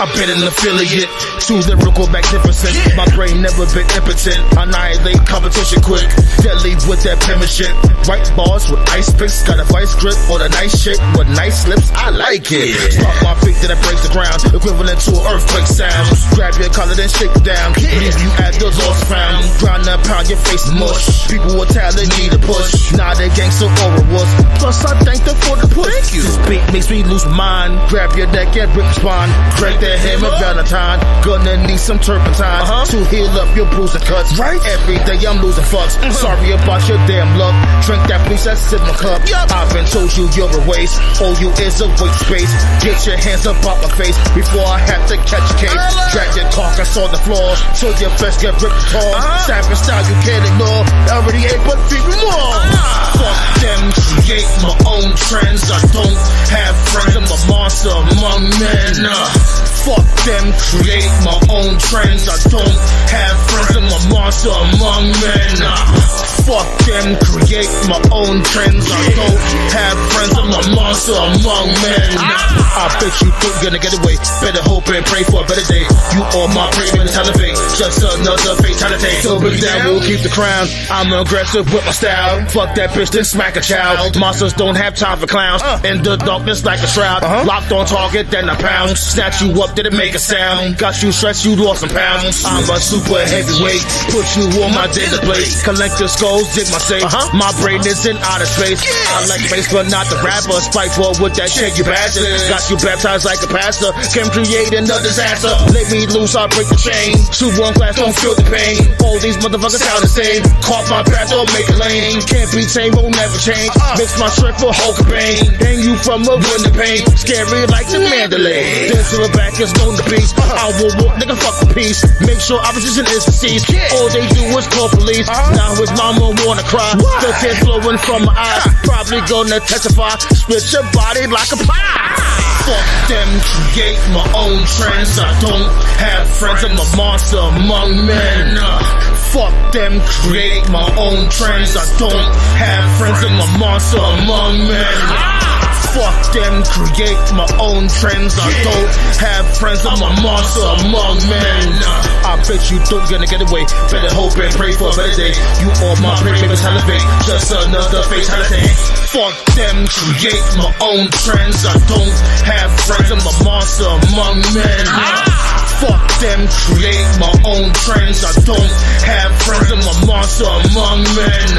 I've been an affiliate, too lyrical, magnificent. My brain never been impotent. Annihilate competition quick, deadly with that penmanship. Right bars with ice picks, got a vice grip on a nice chick with nice lips. I like it. Stop my feet till it breaks the ground, equivalent to an earthquake sound. Grab your collar then shake it down, leave you at the lost found. Ground and pound your face mush. People with talent need a push. Nah, they gangsta aura was. Plus I thank them for the push. This beat makes me lose my mind. Grab your neck and rip your spine. Break that hammer Valentine. Gonna need some turpentine to heal up your bruised cuts. Right? Every day I'm losing fucks. Sorry about your damn luck. Drink that please, that's in my cup. I've been told you you're a waste. All you is a waste space. Get your hands up out my face before I have to catch a case. Drag your carcass on the floor so your flesh get ripped apart. Savage style you can't ignore. Already ate but feed me more. Fuck them, create my own trends. I don't have friends, I'm a monster among men. Fuck them, create my own trends. I don't have friends, I'm a monster among men. Fuck them, create my own trends. I don't have friends, I'm a monster among men. I bet you think you're gonna get away. Better hope and pray for a better day. You all my prey mentality, just another fatality. So bring down, we'll keep the crown. I'm aggressive with my style. Fuck that bitch, then smack a child. Monsters don't have time for clowns. In the darkness like a shroud. Locked on target, then a pound. Snatch you up, did it make a sound? Got you stressed, you lost some pounds. I'm a super heavyweight. Put you on my dinner plate. Collect your skulls, dig my safe. My brain is in outer space. I like space, but not the rapper. Spiteful with that shit, you bastard. Got you baptized like a pastor. Can create another disaster. Let me loose, I'll break the chain. Shoot one glass, don't feel the pain. All these motherfuckers sound the same. Caught my path, don't make a lane. Can't be tamed, won't never change. Mix my strength for Hulk Bane. Hang you from a window pane. Scary like the Mandalay. Then to the back is known to peace. I will walk, nigga, fuck the peace. Make sure opposition is deceased. All they do is call police. Now his mama wanna cry. The tears flowing from my eyes. Probably gonna testify. Split your body like a pie. Fuck them, create my own trends. I don't have friends, I'm a monster among men. Fuck them, create my own trends. I don't have friends, I'm a monster among men. Fuck them, create my own trends. I don't have friends, I'm a monster among men. I bet you don't gonna get away. Better hope and pray for a better day. You all my prey, baby, elevate. Just another fatality. Fuck them, create my own trends. I don't have friends, I'm a monster among men. Fuck them, create my own trends. I don't have friends, I'm a monster among men.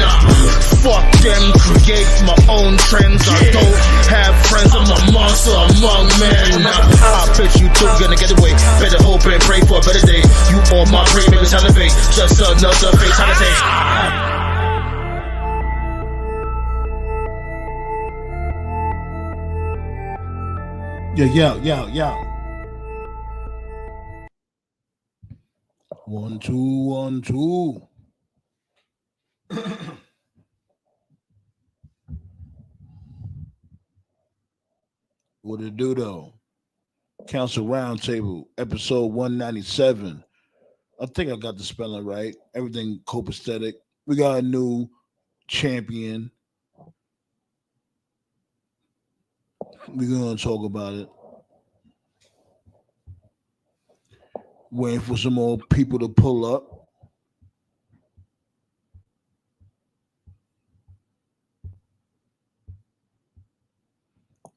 Fuck them, create my own trends. I don't have friends, I'm a monster among men. I bet you don't gonna get away. Better hope and pray for a better day. You all my prey, baby, elevate. Just another fatality. Yeah. 1 2 1 2. What it do though? Council Roundtable, episode 197. I think I got the spelling right. Everything copacetic. We got a new champion. We're gonna talk about it. Waiting for some more people to pull up.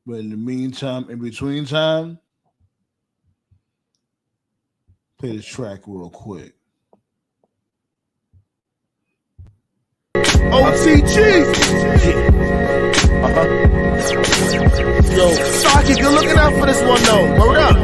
But in the meantime, in between time, play this track real quick. OTG! Yo, Saki, you're looking out for this one though. Word up.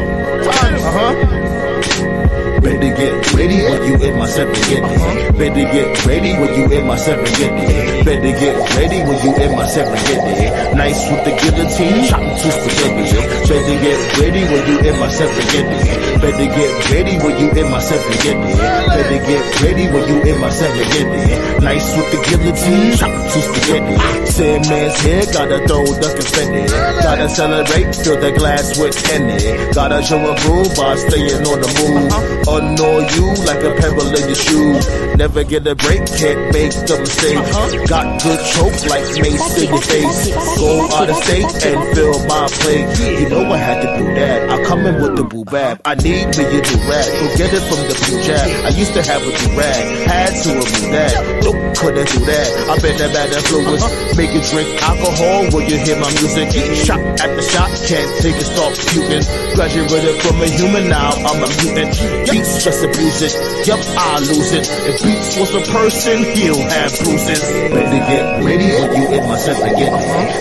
Better get ready when you in my 750. Better get ready when you in my 750. Better get ready when you in my 750. Nice with the guillotine, chopping to spaghetti. Better get ready when you in my 750. Better get ready when you in my 750. Better get ready when you in my 750. Nice with the guillotine, chopping to spaghetti. Sandman's here, gotta throw the confetti. Gotta celebrate, fill the glass with Henny. Gotta show a groove by staying on the move. Annoy you like a a pebble in your shoe. Never get a break, can't make the mistake. Got good choke like mace in your face. Go out of state and fill my plate. You know I had to do that. I come in with the boo bab. I need me a do rag. Go get it from the blue jab. I used to have a do rag. Had to remove that. Nope, couldn't do that. I've been that bad influence. Make you drink alcohol when you hear my music. Shot at the shot, can't take it, stop puking. Graduated from a human, now I'm a mutant. Beats just abuse it. Yup, I lose it. If Beats was a person, he'll have bruises. Better get ready when you in my seven get.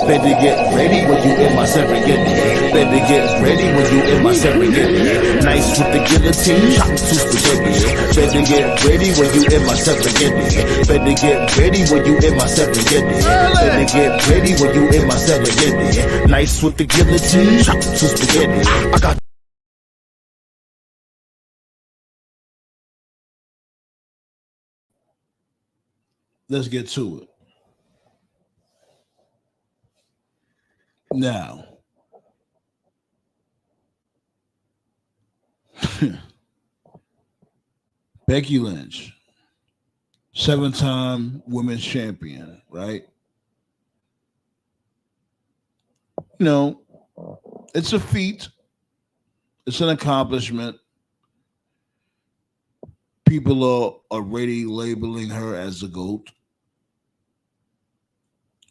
Better get ready when you in my seven get. Better get ready when you in my seven get. Nice with the guillotine, chop to spaghetti. Better get ready when you in my seven get. Better get ready when you in my seven get. Better get ready when you in my seven get. Nice with the guillotine, chop to spaghetti. I got. Let's get to it. Now, Becky Lynch, 7-time women's champion, right? You know, it's a feat. It's an accomplishment. People are already labeling her as the GOAT.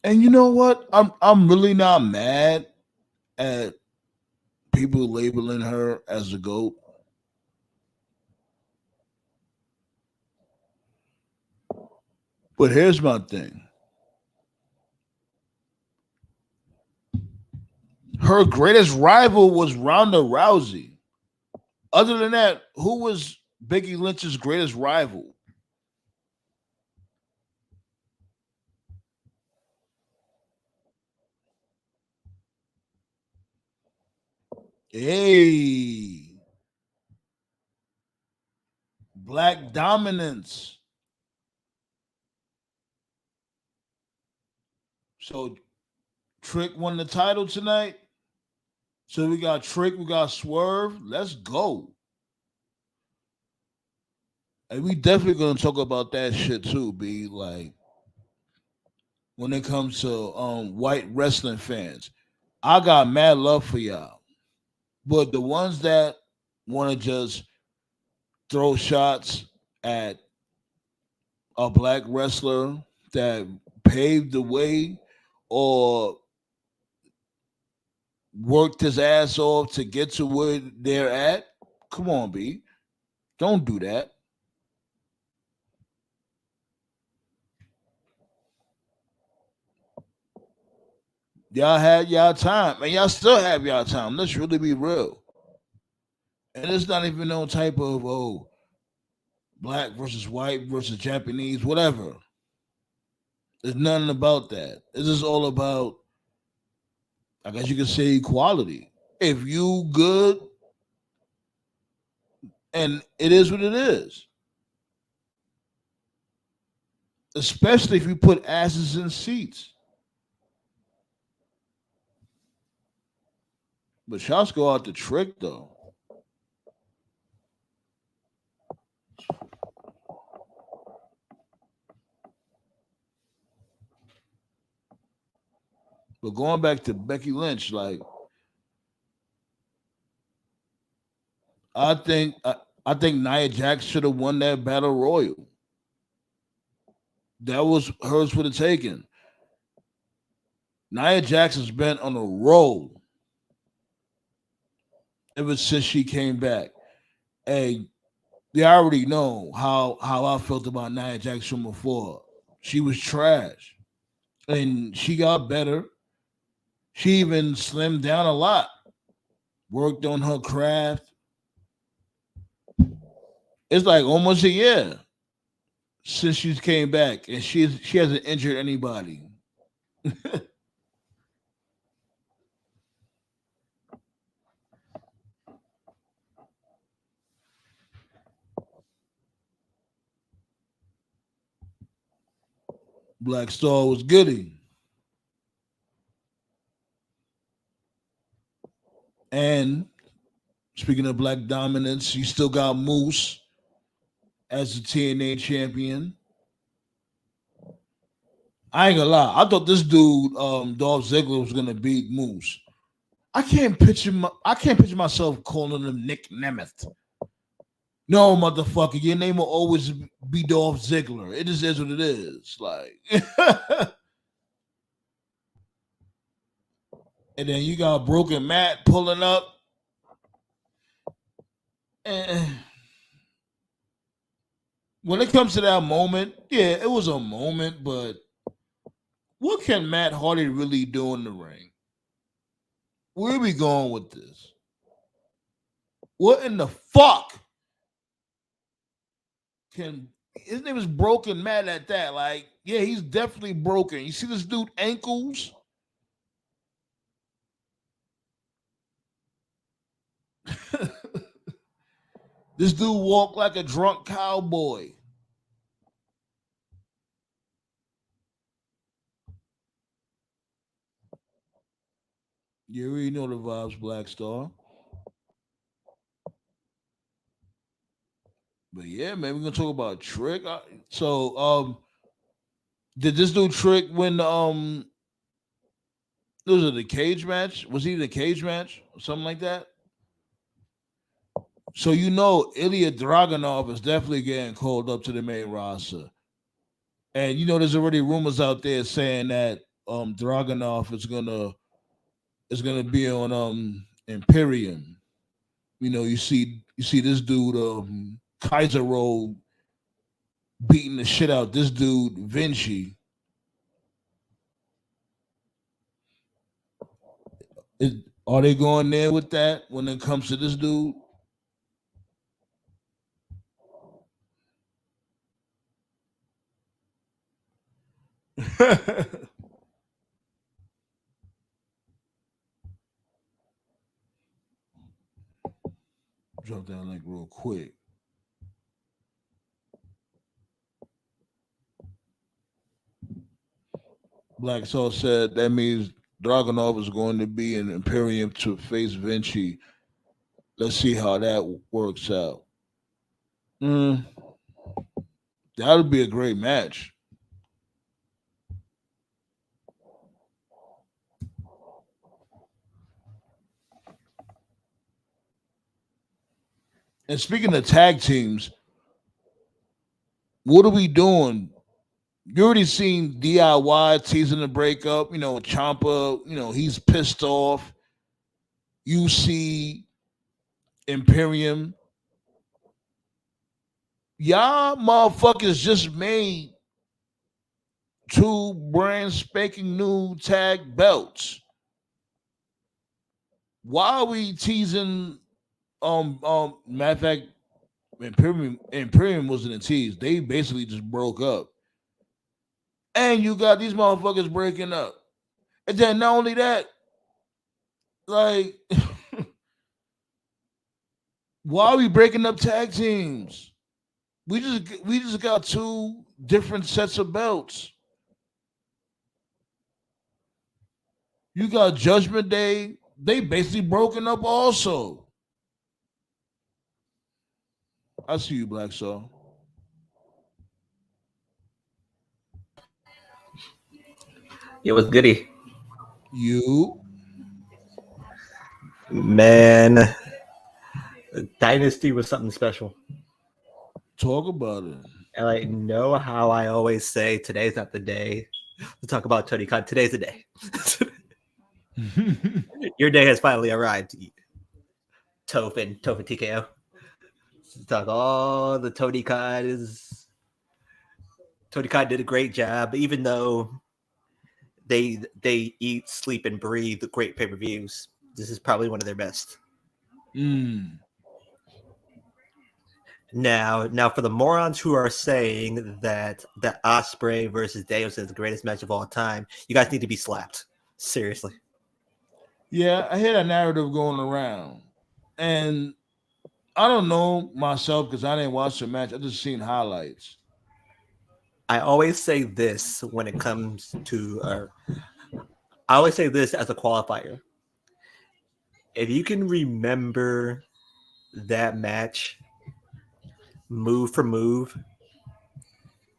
And you know what? I'm really not mad at people labeling her as the GOAT. But here's my thing. Her greatest rival was Ronda Rousey. Other than that, who was Becky Lynch's greatest rival? Hey, Black dominance. So Trick won the title tonight. So we got Trick, we got Swerve. Let's go. And we definitely gonna talk about that shit too, B. Like when it comes to white wrestling fans. I got mad love for y'all. But the ones that want to just throw shots at a black wrestler that paved the way or worked his ass off to get to where they're at, come on, B. Don't do that. Y'all had y'all time, and y'all still have y'all time. Let's really be real. And it's not even no type of black versus white versus Japanese, whatever. There's nothing about that. It's just all about, I guess you could say, equality. If you good, and it is what it is. Especially if you put asses in seats. But shots go out the Trick, though. But going back to Becky Lynch, like, I think Nia Jax should have won that battle royal. That was hers for the taking. Nia Jax has been on a roll ever since she came back. And they already know how I felt about Nia Jax from before. She was trash. And she got better. She even slimmed down a lot. Worked on her craft. It's like almost a year since she came back, and she hasn't injured anybody. Black Star was goody. And speaking of black dominance, you still got Moose. as the TNA champion. I ain't gonna lie. I thought this dude, Dolph Ziggler, was gonna beat Moose. I can't picture myself calling him Nick Nemeth. No, motherfucker, your name will always be Dolph Ziggler. It just is what it is. Like, and then you got Broken Matt pulling up. And when it comes to that moment, yeah, it was a moment, but what can Matt Hardy really do in the ring? Where are we going with this? What in the fuck can his name is Broken Matt at that? Like, yeah, he's definitely broken. You see this dude ankles? This dude walk like a drunk cowboy. You already know the vibes, Black Star. But yeah, man, we're gonna talk about Trick. So, did this dude Trick win? Was it the cage match? Was he the cage match or something like that? So you know, Ilya Dragunov is definitely getting called up to the main roster, and you know, there's already rumors out there saying that Dragunov is gonna be on Imperium. You know, you see this dude Kaiser Roll beating the shit out this dude Vinci. Are they going there with that when it comes to this dude? Drop that link real quick. Black Soul said that means Dragunov is going to be in Imperium to face Vinci. Let's see how that works out. Mm, that would be a great match. And speaking of tag teams, what are we doing? You already seen DIY teasing the breakup. You know, Champa, you know, he's pissed off. You see Imperium. Y'all motherfuckers just made two brand spanking new tag belts. Why are we teasing matter of fact, Imperium wasn't a tease. They basically just broke up. And you got these motherfuckers breaking up. And then not only that, like why are we breaking up tag teams? We just got two different sets of belts. You got Judgment Day. They basically broken up also. I see you, Black Soul. It was goody. You Man, Dynasty was something special. talk about it. And I know how I always say today's not the day to talk about Tony Khan. Today's the day. Your day has finally arrived. Toph TKO. Talk all the Tony Khan is. Tony Khan did a great job, even though they eat, sleep, and breathe great pay-per-views. This is probably one of their best. Now, for the morons who are saying that the Ospreay versus Deus is the greatest match of all time, you guys need to be slapped. Seriously. Yeah, I hear that narrative going around. And I don't know myself because I didn't watch the match. I just seen highlights. I always say this when it comes to, I always say this as a qualifier. If you can remember that match, move for move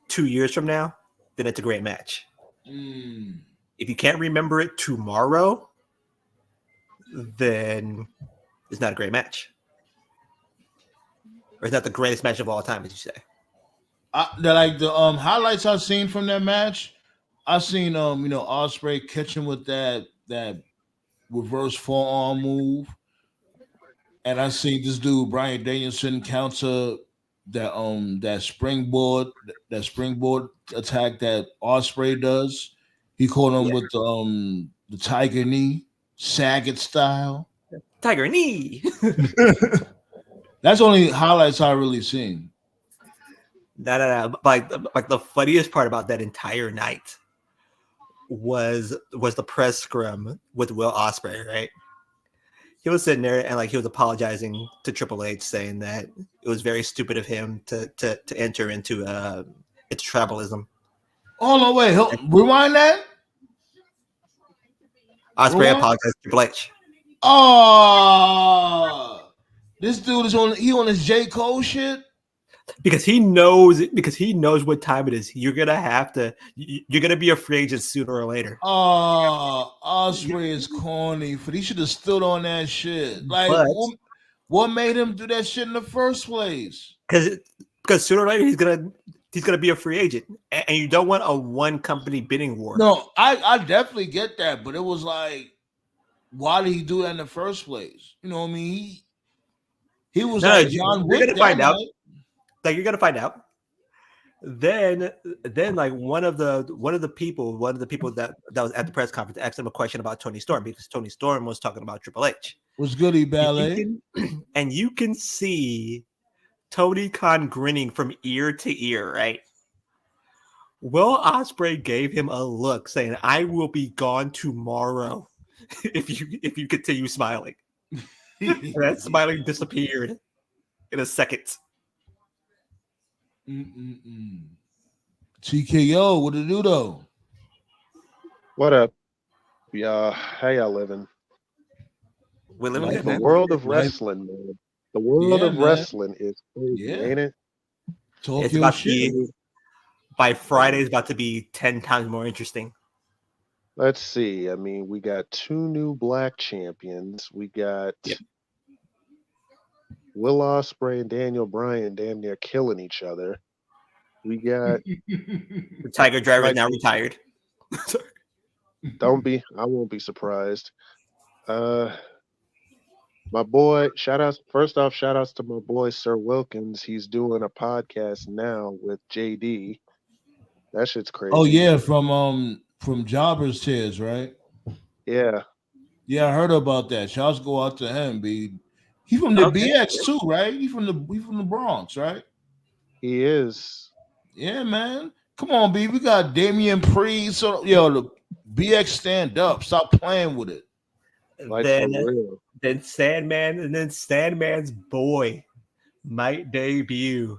2 years from now, then it's a great match. If you can't remember it tomorrow, then it's not a great match. Or it's not the greatest match of all time, as you say. The highlights I've seen from that match, I've seen Ospreay catching with that reverse forearm move, and I seen this dude Bryan Danielson counter that springboard attack that Ospreay does. He caught him with the tiger knee, Saget style. Tiger knee. That's only highlights I really seen. No. Like the funniest part about that entire night was the press scrum with Will Ospreay, right? He was sitting there and he was apologizing to Triple H, saying that it was very stupid of him to enter into tribalism. Oh no, wait, rewind that. Ospreay apologized to Triple H. Oh, this dude is on his J. Cole shit. Because he knows what time it is. You're gonna be a free agent sooner or later. Oh, Ospreay is corny. He should have stood on that shit. What made him do that shit in the first place? Because sooner or later he's gonna be a free agent, and you don't want a one company bidding war. No, I definitely get that, but it was like, why did he do that in the first place? You know what I mean? He was John Wick. You're gonna find out. You're gonna find out. Then one of the people that was at the press conference asked him a question about Tony Storm, because Tony Storm was talking about Triple H. Was Goody Ballet? And you can see Tony Khan grinning from ear to ear, right? Will Ospreay gave him a look saying, "I will be gone tomorrow if you continue smiling." That smiling disappeared in a second. TKO, what it do though? What up, y'all? How y'all living? We're living like good, the man. world of wrestling, man. The world of wrestling is crazy, ain't it? It's about to be, by Friday, it's about to be 10 times more interesting. Let's see. I mean, we got 2 new black champions. We got Will Ospreay and Daniel Bryan damn near killing each other. We got the Tiger Driver is now retired. I won't be surprised. My boy, first off, shout outs to my boy Sir Wilkins. He's doing a podcast now with JD. That shit's crazy. Oh yeah, from Jobber's Tears, right? Yeah. Yeah, I heard about that. Shouts go out to him, B. He's from the BX too, right? He's from the Bronx, right? He is. Yeah, man. Come on, B. We got Damian Priest. So the BX stand up. Stop playing with it. Then Sandman's boy might debut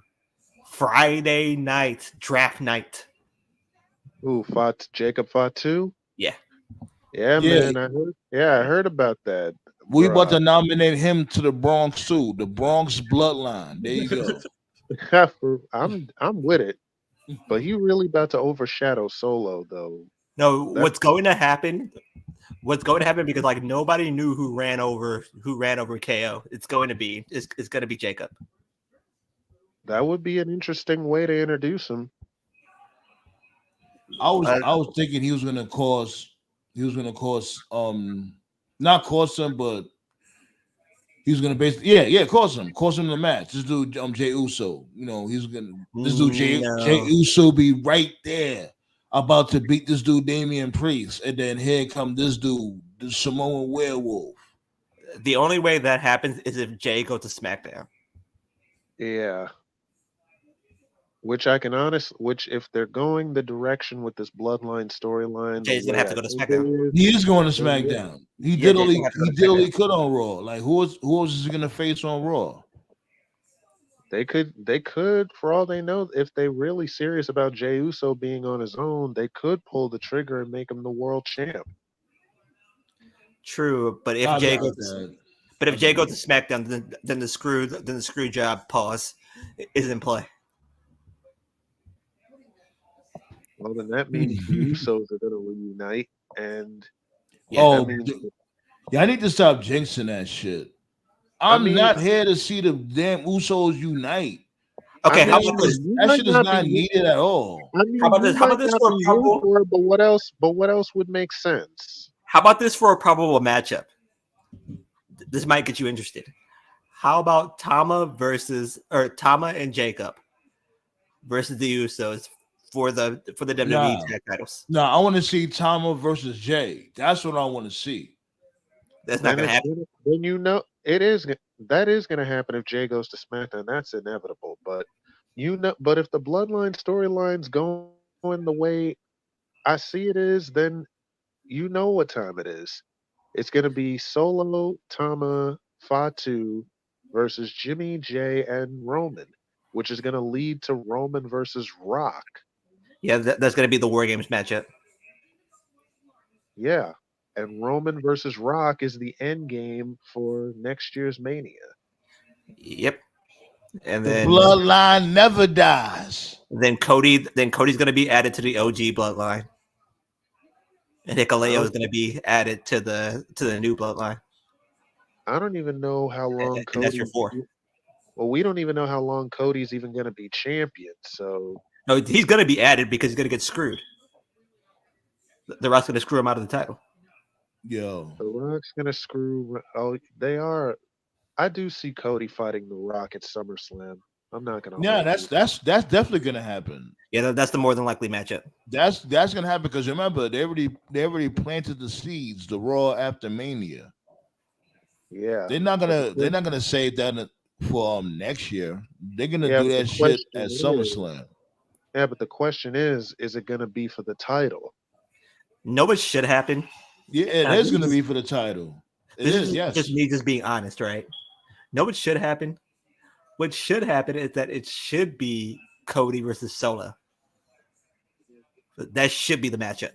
Friday night, draft night. Ooh, Jacob Fatu? Yeah. Yeah, man. I heard about that. We about to nominate him to the Bronx too. The Bronx bloodline. There you go. I'm with it. But he really about to overshadow Solo though. No, what's going to happen because nobody knew who ran over KO. It's going to be Jacob. That would be an interesting way to introduce him. I was thinking he was gonna not cost him, but he was gonna basically cost him the match. This dude Jey Uso, this dude Jey Uso be right there about to beat this dude Damian Priest, and then here come this dude, the Samoan Werewolf. The only way that happens is if Jay goes to SmackDown. Yeah. Which if they're going the direction with this bloodline storyline, Jay's gonna have to go to SmackDown. He is going to SmackDown. He did all he could on Raw. Like who else is he gonna face on Raw? They could, for all they know, if they're really serious about Jey Uso being on his own, they could pull the trigger and make him the world champ. True, but if Jay goes to SmackDown, then the screw job pause. is in play. Well, then that means the Usos are going to reunite, and Oh, that means y'all need to stop jinxing that shit. I'm mean- not here to see the damn Usos unite. Okay, I how mean, about this? you That might shit is not not be- needed at all. I mean, How about you this? How about might this not for a be here probable? for it, but what else? But what else would make sense? How about this for a probable matchup? This might get you interested. How about Tama and Jacob versus the Usos for the WWE Nah. tag titles? No, I want to see Tama versus Jay. That's what I want to see. That's not going to happen. Then that is going to happen if Jay goes to SmackDown. That's inevitable. But but if the Bloodline storylines going the way I see it is, then you know what time it is. It's going to be Solo, Tama, Fatu versus Jimmy, Jay, and Roman, which is going to lead to Roman versus Rock. Yeah, that's going to be the War Games matchup. Yeah. And Roman versus Rock is the end game for next year's Mania. Yep. And The then bloodline never dies. Then Cody's going to be added to the OG bloodline, and Hikuleo is going to be added to the new bloodline. I don't even know how long And that's your 4. Well, we don't even know how long Cody's even going to be champion. So No, he's going to be added because he's going to get screwed. The Rock's going to screw him out of the title. Yo, The Rock's going to screw. Oh, they are. I do see Cody fighting The Rock at SummerSlam. I'm not going to. yeah, that's definitely gonna happen. Yeah, that's the more than likely matchup. That's gonna happen because remember they already planted the seeds. The Raw after Mania. Yeah, They're not gonna save that for next year. They're gonna Yeah, do but that the shit question at is- SummerSlam. Yeah, but the question is it going to be for the title? No, it should happen. Yeah, it Now, is this gonna is- be for the title. It This is, is yes. just me just being honest, right? No, it should happen. What should happen is that it should be Cody versus Solo. That should be the matchup.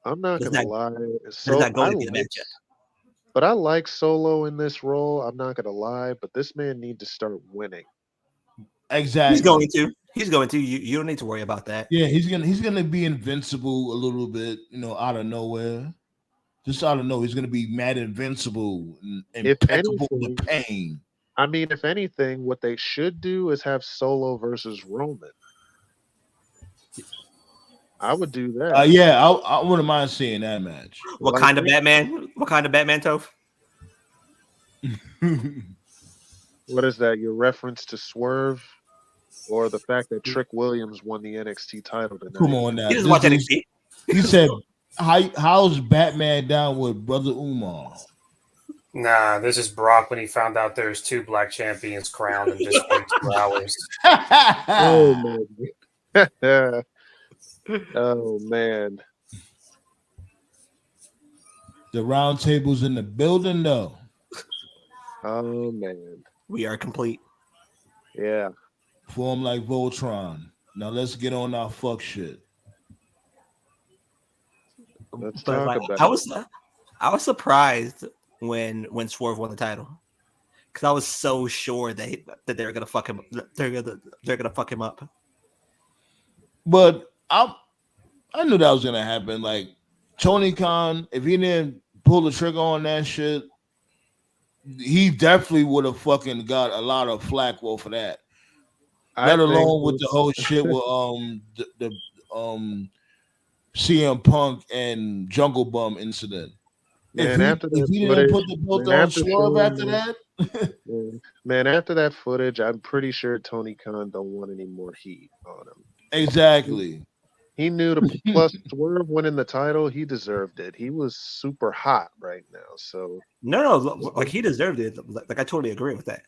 I'm not It's going to not- lie. It's not going to be the matchup. But I like Solo in this role. I'm not going to lie, but this man needs to start winning. Exactly. He's going to. You don't need to worry about that. Yeah, he's gonna be invincible a little bit, out of nowhere. Just out of nowhere, he's gonna be mad invincible and impeccable anything- with pain. I mean, if anything, what they should do is have Solo versus Roman. I would do that. Yeah, I wouldn't mind seeing that match. What kind of Batman? What kind of Batman, Toph? What is that? Your reference to Swerve, or the fact that Trick Williams won the NXT title tonight? Come on now. He doesn't watch NXT. He said, "How's Batman down with Brother Umar?" Nah, this is Brock when he found out there's 2 black champions crowned in just 2 hours. Oh man. Oh man. The round table's in the building, though. Oh man. We are complete. Yeah. Form like Voltron. Now let's get on our fuck shit. Let's But talk like, about I was surprised when Swerve won the title because I was so sure that they were gonna fuck him. They're gonna fuck him up. But I knew that was gonna happen. Like Tony Khan, if he didn't pull the trigger on that shit, he definitely would have fucking got a lot of flack for that. Let alone with the whole shit with the CM Punk and Jungle Bum incident. Man, If he didn't put the belt on Swerve after that, man, after that footage, I'm pretty sure Tony Khan don't want any more heat on him. exactly. He knew to plus Swerve winning the title, he deserved it. He was super hot right now. So No, like he deserved it. Like I totally agree with that.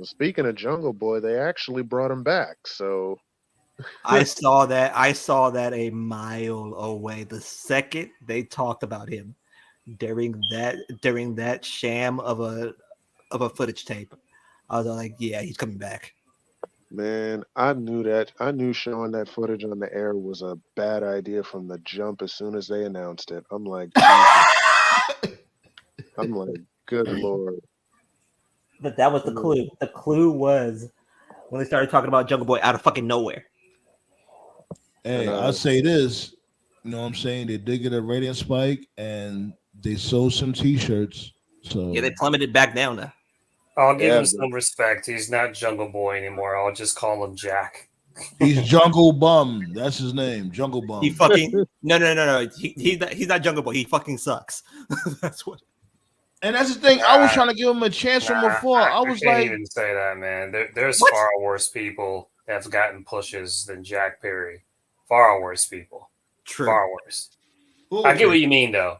speaking of Jungle Boy, they actually brought him back. So I saw that a mile away. The second they talked about him during that sham of a footage tape, I was like, yeah, he's coming back. man, I knew that. I knew showing that footage on the air was a bad idea from the jump as soon as they announced it. I'm like, Jesus. I'm like, good Lord. But that was the clue. The clue was when they started talking about Jungle Boy out of fucking nowhere. Hey, I'll say this. You know what I'm saying? They did get a rating spike and they sold some T-shirts. So Yeah, they plummeted back down now. I'll give him some respect. He's not Jungle Boy anymore. I'll just call him Jack. He's Jungle Bum. That's his name, Jungle Bum. He fucking no. He's not Jungle Boy. He fucking sucks. That's what. And that's the thing. I was trying to give him a chance from before. I was can't like, even say that, man. There's What? far worse people that have gotten pushes than Jack Perry. Far worse people. True. Far worse. I get what you mean, though.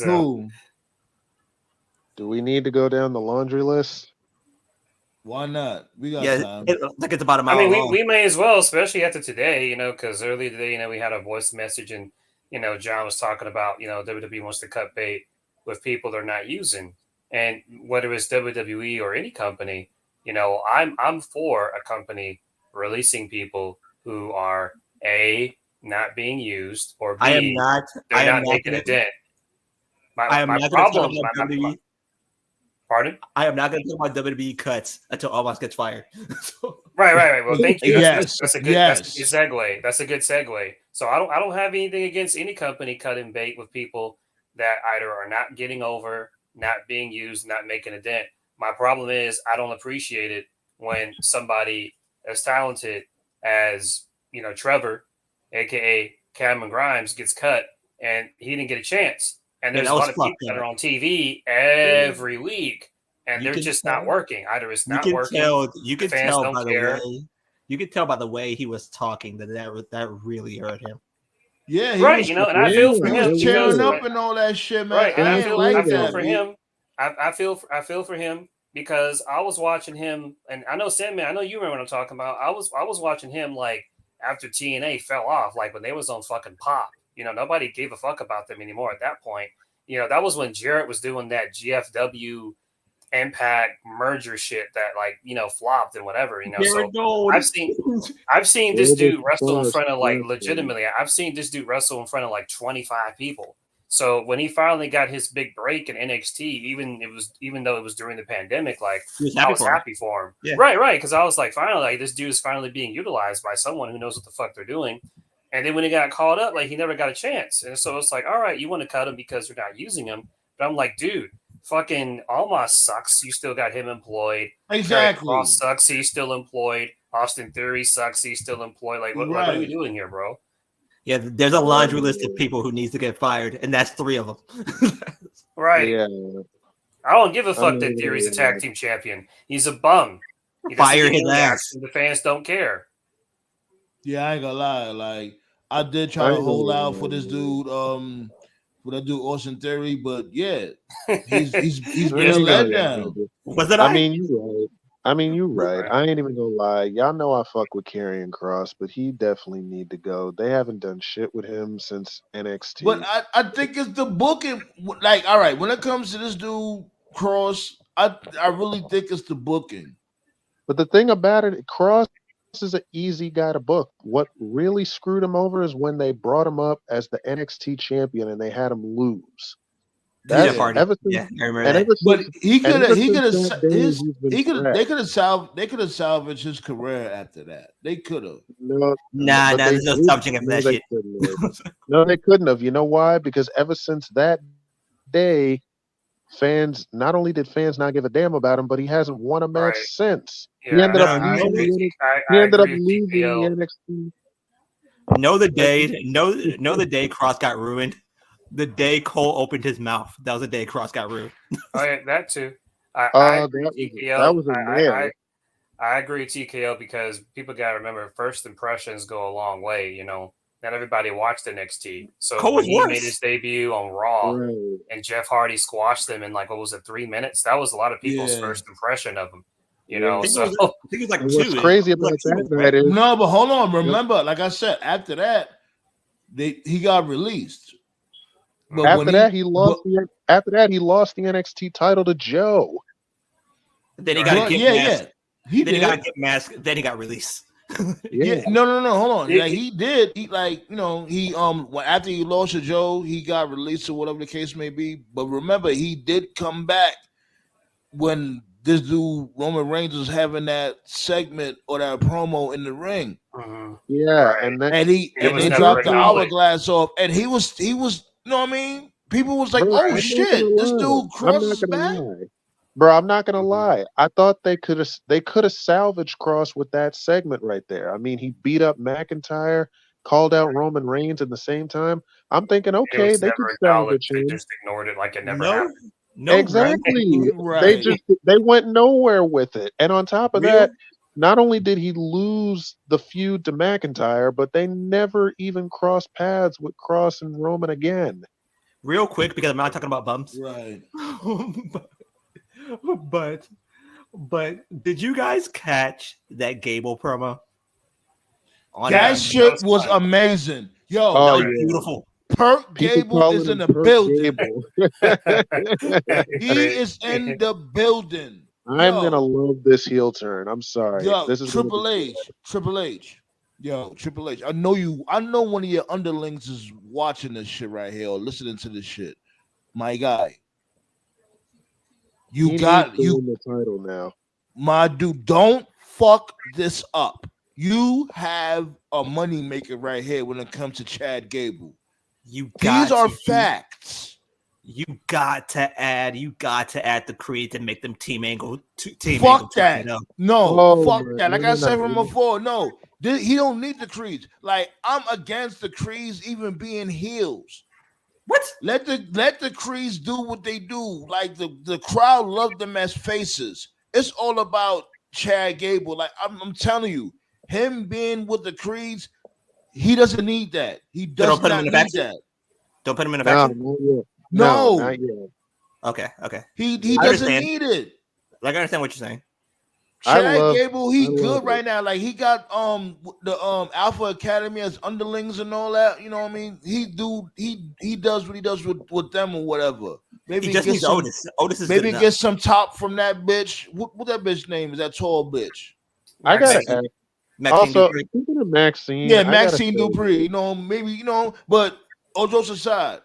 Who? Do we need to go down the laundry list? Why not? We got time. Like it's about a mile. I mean, long. we may as well, especially after today, because earlier today, we had a voice message and, John was talking about, WWE wants to cut bait with people they're not using. And whether it's WWE or any company, I'm for a company releasing people who are A, not being used, or B, they're not making a dent. My problem is Pardon? I am not going to talk about WWE cuts until Omos gets fired. Right. Well, thank you. Yes. That's a good segue. That's a good segue. So I don't have anything against any company cutting bait with people that either are not getting over, not being used, not making a dent. My problem is I don't appreciate it when somebody as talented as Trevor, aka Cameron Grimes, gets cut and he didn't get a chance. And there's a lot of people that are on TV every week, and they're just not working. Either it's not working. You can tell by the way. You can tell by the way he was talking that really hurt him. Yeah, right. And I feel for him. He was tearing up and all that shit, man. Right, and I feel for him. I feel for him because I was watching him, and I know Sandman. I know you remember what I'm talking about. I was watching him like after TNA fell off, like when they was on fucking Pop. Nobody gave a fuck about them anymore at that point. That was when Jarrett was doing that GFW Impact merger shit that flopped and whatever. So I've seen this dude wrestle in front of legitimately. I've seen this dude wrestle in front of 25 people. So when he finally got his big break in NXT, even though it was during the pandemic, I was happy for him. Yeah. Right, because I was like, finally, this dude is finally being utilized by someone who knows what the fuck they're doing. And then when he got called up, he never got a chance. And so it's like, all right, you want to cut him because you're not using him. But I'm like, dude, fucking Almas sucks. You still got him employed. Exactly. Cross sucks. He's still employed. Austin Theory sucks. He's still employed. What are we doing here, bro? Yeah, there's a laundry list of people who needs to get fired, and that's 3 of them. Right. Yeah. I don't give a fuck that Theory's a tag team champion. He's a bum. Fire his ass. The fans don't care. Yeah, I ain't gonna lie. I did try to hold out for this dude, for that dude Austin Theory, but yeah, he's been a letdown. Was it? I mean, you're right. I ain't even gonna lie. Y'all know I fuck with Karrion Kross, but he definitely need to go. They haven't done shit with him since NXT. But I think it's the booking. All right, when it comes to this dude Kross, I really think it's the booking. But the thing about it, Kross is an easy guy to book. What really screwed him over is when they brought him up as the NXT champion and they had him lose. They could have. But they could have salvaged his career after that. They could have. There's no salvaging after that shit. No, they couldn't have. You know why? Because ever since that day, fans not only did fans not give a damn about him, but he hasn't won a match since. Yeah, he ended up losing the NXT. Know the day Cross got ruined. The day Cole opened his mouth. That was the day Cross got ruined. Oh, yeah, that too. I agree with TKO because people got to remember first impressions go a long way. Not everybody watched NXT. So Cole when he made his debut on Raw and Jeff Hardy squashed them in 3 minutes, that was a lot of people's first impression of him. I think it was 2. What's crazy about that is no, but hold on. Remember, like I said, after that, he got released. But after that, he lost the NXT title to Joe. Then he got to get masked. He got to get masked. Then he got released. No, hold on. He did. He after he lost to Joe, he got released or whatever the case may be. But remember, he did come back when this dude Roman Reigns was having that segment or that promo in the ring. Yeah, Right. and then And It was they never dropped the acknowledged. hourglass off, and he was, you know what I mean? People was like, bro, "Oh I'm not shit, gonna this lie. dude I'm not crosses gonna back." lie. Bro, I'm not gonna lie. I thought they could have salvaged Cross with that segment right there. I mean, he beat up McIntyre, called out Roman Reigns at the same time. I'm thinking, It okay, was they could never salvage acknowledged. They him. just ignored it like it never No, happened. no, Exactly. Right. They went nowhere with it. And on top of Real, that, not only did he lose the feud to McIntyre, but they never even crossed paths with Cross and Roman again. real quick, because I'm not talking about bumps. Right. but did you guys catch that Gable promo? That shit was amazing. Yo, Oh, that was yeah. beautiful. Perk People Gable calling is in him the Perk building. Gable. He is in the building. I'm gonna love this heel turn. I'm sorry. Yo, This is gonna Triple be H. Yo, Triple H. I know one of your underlings is watching this shit right here or listening to this shit. My guy. He needs to win the title now. My dude, don't fuck this up. You have a money maker right here when it comes to Chad Gable. These are facts. You got to add the Creed to make them team angle. Fuck that. 2.0. No, fuck that. Like I said from before, no. He don't need the Creeds. Like, I'm against the Creeds even being heels. What? Let the Creeds do what they do. Like the crowd loved them as faces. It's all about Chad Gable. Like I'm telling you, him being with the Creeds, he doesn't need that. He does not need that. Don't put him in a faction. No, not yet. Okay. He doesn't need it. Like I understand what you're saying. Chad Gable, he good right now. Like he got the Alpha Academy as underlings and all that. You know what I mean? He does what he does with them or whatever. Maybe he just needs Otis. Otis is maybe good get some top from that bitch. What that bitch name is? That tall bitch. I gotta add. Also, speaking of Maxine, yeah, Maxine Dupree. You know, maybe but all jokes aside,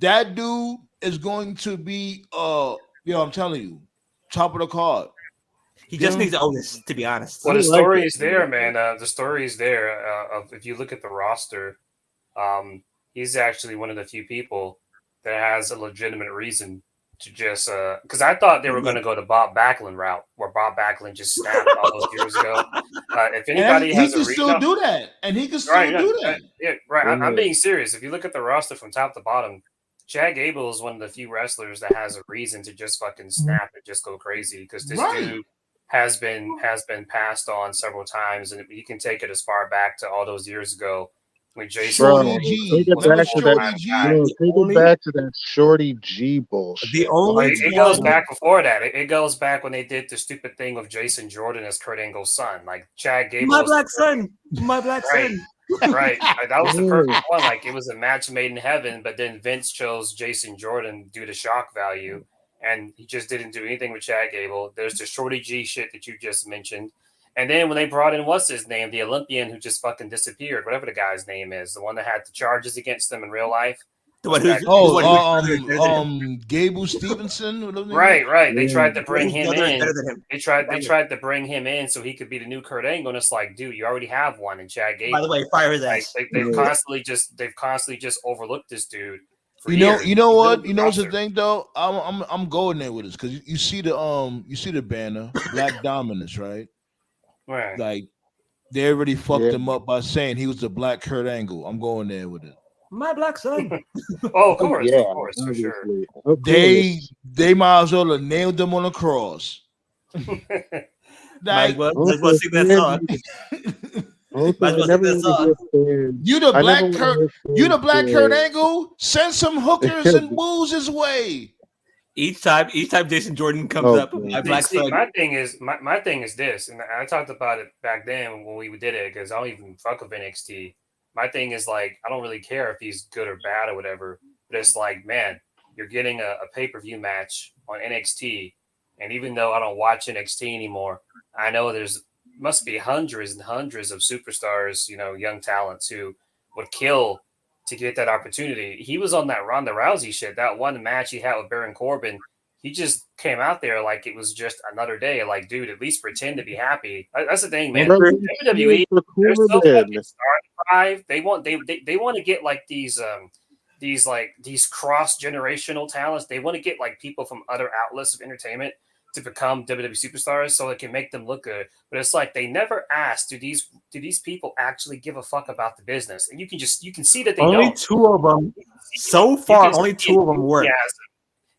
that dude is going to be I'm telling you, top of the card. He just needs Otis, to be honest. Well, the story is there, man. The story is there. If you look at the roster, he's actually one of the few people that has a legitimate reason to just because I thought they were going to go the Bob Backlund route, where Bob Backlund just snapped all those years ago. If anybody he can still do that, and he can still do that. Yeah, right. I'm being serious. If you look at the roster from top to bottom, Chad Gable is one of the few wrestlers that has a reason to just fucking snap and just go crazy because this dude has been passed on several times, and you can take it as far back to all those years ago when Jason. Take it back to that Shorty G bullshit. It goes back before that. It goes back when they did the stupid thing with Jason Jordan as Kurt Angle's son, like Chad Gable. My black son. Right. That was the perfect one. Like it was a match made in heaven, but then Vince chose Jason Jordan due to shock value, and he just didn't do anything with Chad Gable. There's the Shorty G shit that you just mentioned. And then when they brought in, what's his name? The Olympian who just fucking disappeared, whatever the guy's name is, the one that had the charges against him in real life. Gable Stevenson. Right. They tried to bring him in. They tried to bring him in so he could be the new Kurt Angle. And it's like, dude, you already have one in Chad Gable. By the way, fire that. They've constantly just overlooked this dude. You know what? You know what's the thing though? I'm going there with this because you see the banner, Black Dominance, right? Right. Like they already fucked him up by saying he was the Black Kurt Angle. I'm going there with it. My black son. Of course, for sure. They might as well have nailed them on a cross. Like, let's sing that song. You the Black Kurt Angle. Send some hookers and booze his way. Each time Jason Jordan comes up, my black son. My thing is this, and I talked about it back then when we did it because I don't even fuck with NXT. My thing is like I don't really care if he's good or bad or whatever, but it's like, man, you're getting a pay-per-view match on NXT, and even though I don't watch NXT anymore, I know must be hundreds and hundreds of superstars, young talents who would kill to get that opportunity. He was on that Ronda Rousey shit. That one match he had with Baron Corbin, He just came out there like it was just another day. Like, dude, at least pretend to be happy. That's the thing, man. WWE, they're so fucking star deprived. They want to get like these cross generational talents. They want to get like people from other outlets of entertainment to become WWE superstars, so it can make them look good. But it's like they never ask, do these people actually give a fuck about the business? And you can see that they only don't. Two of them so far. Only two of them work.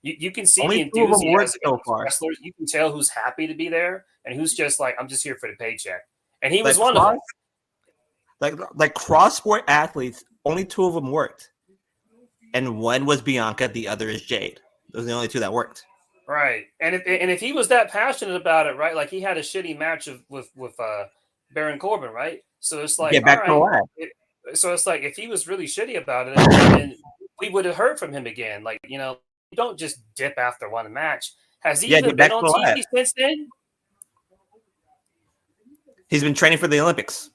You can see only the enthusiasm of wrestlers. You can tell who's happy to be there and who's just like, I'm just here for the paycheck. And he was one of them. Like cross-sport athletes, only two of them worked. And one was Bianca, the other is Jade. Those are the only two that worked. Right. And if he was that passionate about it, right? Like he had a shitty match with Baron Corbin, right? So it's like, so it's like if he was really shitty about it, then we would have heard from him again. Like, you know, you don't just dip after one match. Has he even been on TV since then? He's been training for the Olympics.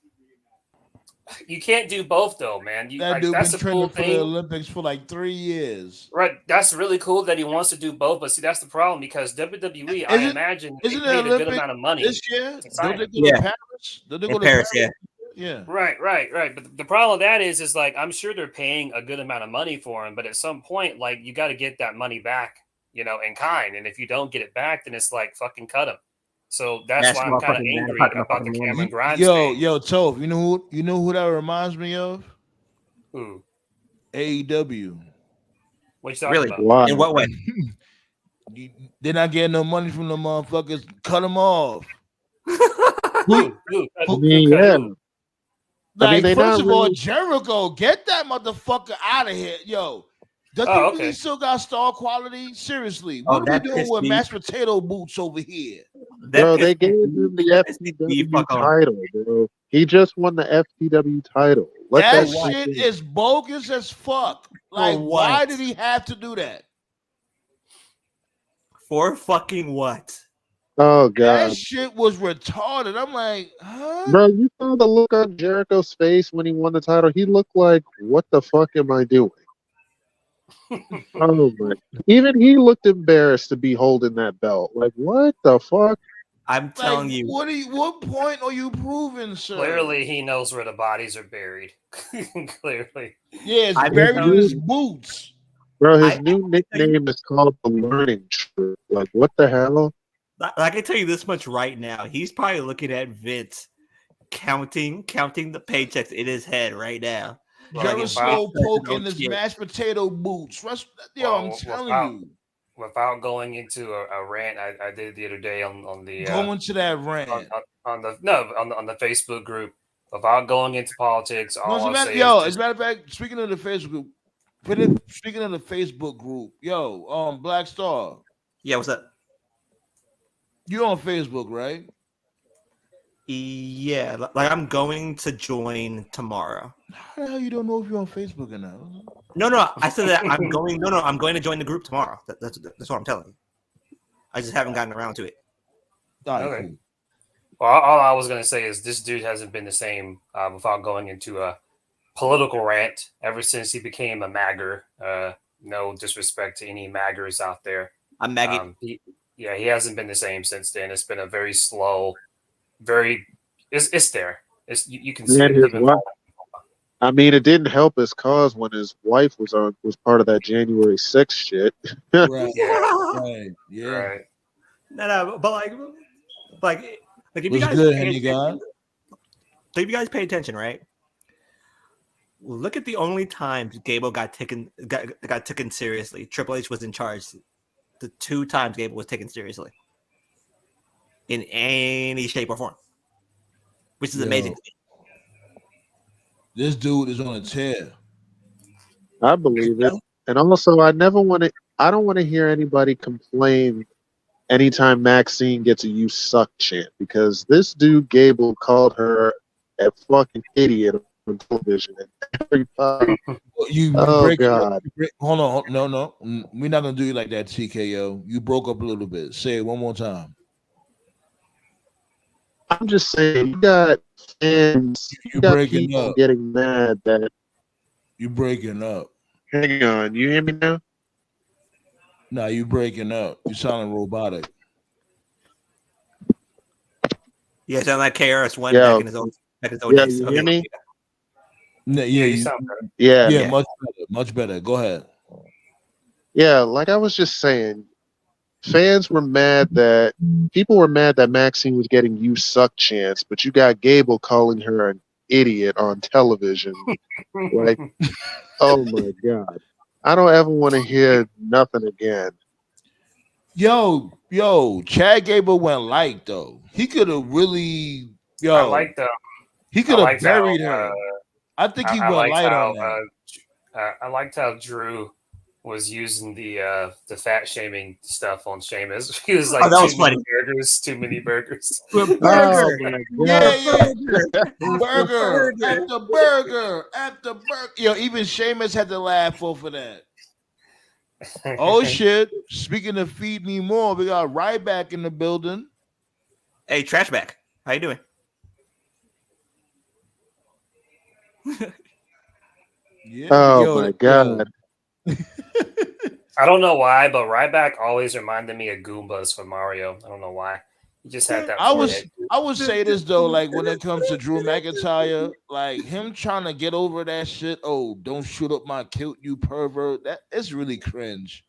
You can't do both, though, man. That dude been training for the Olympics for like 3 years. Right. That's really cool that he wants to do both. But see, that's the problem because WWE, I imagine, they paid a good amount of money this year. Don't they go to Paris? Don't they go to Paris? Yeah. Right. But the problem with that is like I'm sure they're paying a good amount of money for him, but at some point, like you got to get that money back, you know, in kind. And if you don't get it back, then it's like fucking cut him. So that's why I'm kind of angry about the Cameron Grimes. Yo, Toph, you know who that reminds me of? Who? AEW. What you talking about? In what way? They're not getting no money from the motherfuckers. Cut them off. First of all, Jericho, get that motherfucker out of here, yo. Does he really still got star quality? Seriously, what are we doing with mashed potato boots over here? Bro, they gave him the FTW title, bro. He just won the FTW title. That shit is bogus as fuck. Like, why did he have to do that? For fucking what? Oh, God. That shit was retarded. I'm like, huh? Bro, you saw the look on Jericho's face when he won the title. He looked like, what the fuck am I doing? Oh my! Even he looked embarrassed to be holding that belt. Like, what the fuck? I'm telling you. What point are you proving, sir? Clearly, he knows where the bodies are buried. Clearly, yeah, it's buried in his boots. Bro, his new nickname is called the Learning Tree. Like, what the hell? I can tell you this much right now. He's probably looking at Vince, counting the paychecks in his head right now. Very slow poke in his mashed potato boots. Yo, I'm telling you. Without going into a rant, I did the other day on the going to that rant on the Facebook group. Without going into politics, as a matter of fact, speaking of the Facebook group, Black Star. Yeah, what's up? You on Facebook, right? Yeah, like I'm going to join tomorrow. How the hell you don't know if you're on Facebook or not? No. I said that I'm going. No, I'm going to join the group tomorrow. That's what I'm telling you. I just haven't gotten around to it. Okay. Cool. Well, all I was gonna say is this dude hasn't been the same without going into a political rant ever since he became a magger. No disrespect to any maggers out there. I'm maggot. He hasn't been the same since then. It's been a very slow. It's there. You can see it. I mean, it didn't help his cause when his wife was part of that January 6th shit. Right. Yeah. Right. No, but like if you guys if you guys pay attention, right? Look at the only times Gable got taken seriously. Triple H was in charge. The 2 times Gable was taken seriously. In any shape or form, which is amazing. This dude is on a tear. I believe it, and also I don't want to hear anybody complain anytime Maxine gets a "you suck" chant, because this dude Gable called her a fucking idiot on television every time. God! Hold on, no, we're not gonna do you like that, TKO. You broke up a little bit. Say it one more time. I'm just saying, you got fans. You got people getting mad that you're breaking up. Hang on, you hear me now? Nah, you breaking up. You sounding robotic. Yeah, sound like KRS-One Yeah, back in his old yeah, days. you Okay. hear me? Yeah, Yeah, you you, sound good. Yeah, yeah, Yeah. much better. Go ahead. yeah. Like I was just saying, fans were mad that people were mad that Maxine was getting "you suck" chants, but you got Gable calling her an idiot on television. Like, oh my god, I don't ever want to hear nothing again. Yo, Chad Gable went light though. He could have really, I yo, liked he I could have liked how buried her. I think he I went liked light on how that. I liked how Drew was using the fat shaming stuff on Sheamus. He was Oh, like, that was funny. too many burgers. But Oh burger, my yeah, god. burger after burger after burger. Yo, even Sheamus had to laugh off of that. Oh shit! Speaking of feed me more, we got Ryback in the building. Hey, Trashback. How you doing? Yeah, Oh yo, my god. I don't know why, but Ryback always reminded me of Goombas from Mario. I don't know why. He just had that I forehead. would say this though, like when it comes to Drew McIntyre, like him trying to get over that shit. Oh, don't shoot up my kilt, you pervert. That it's really cringe.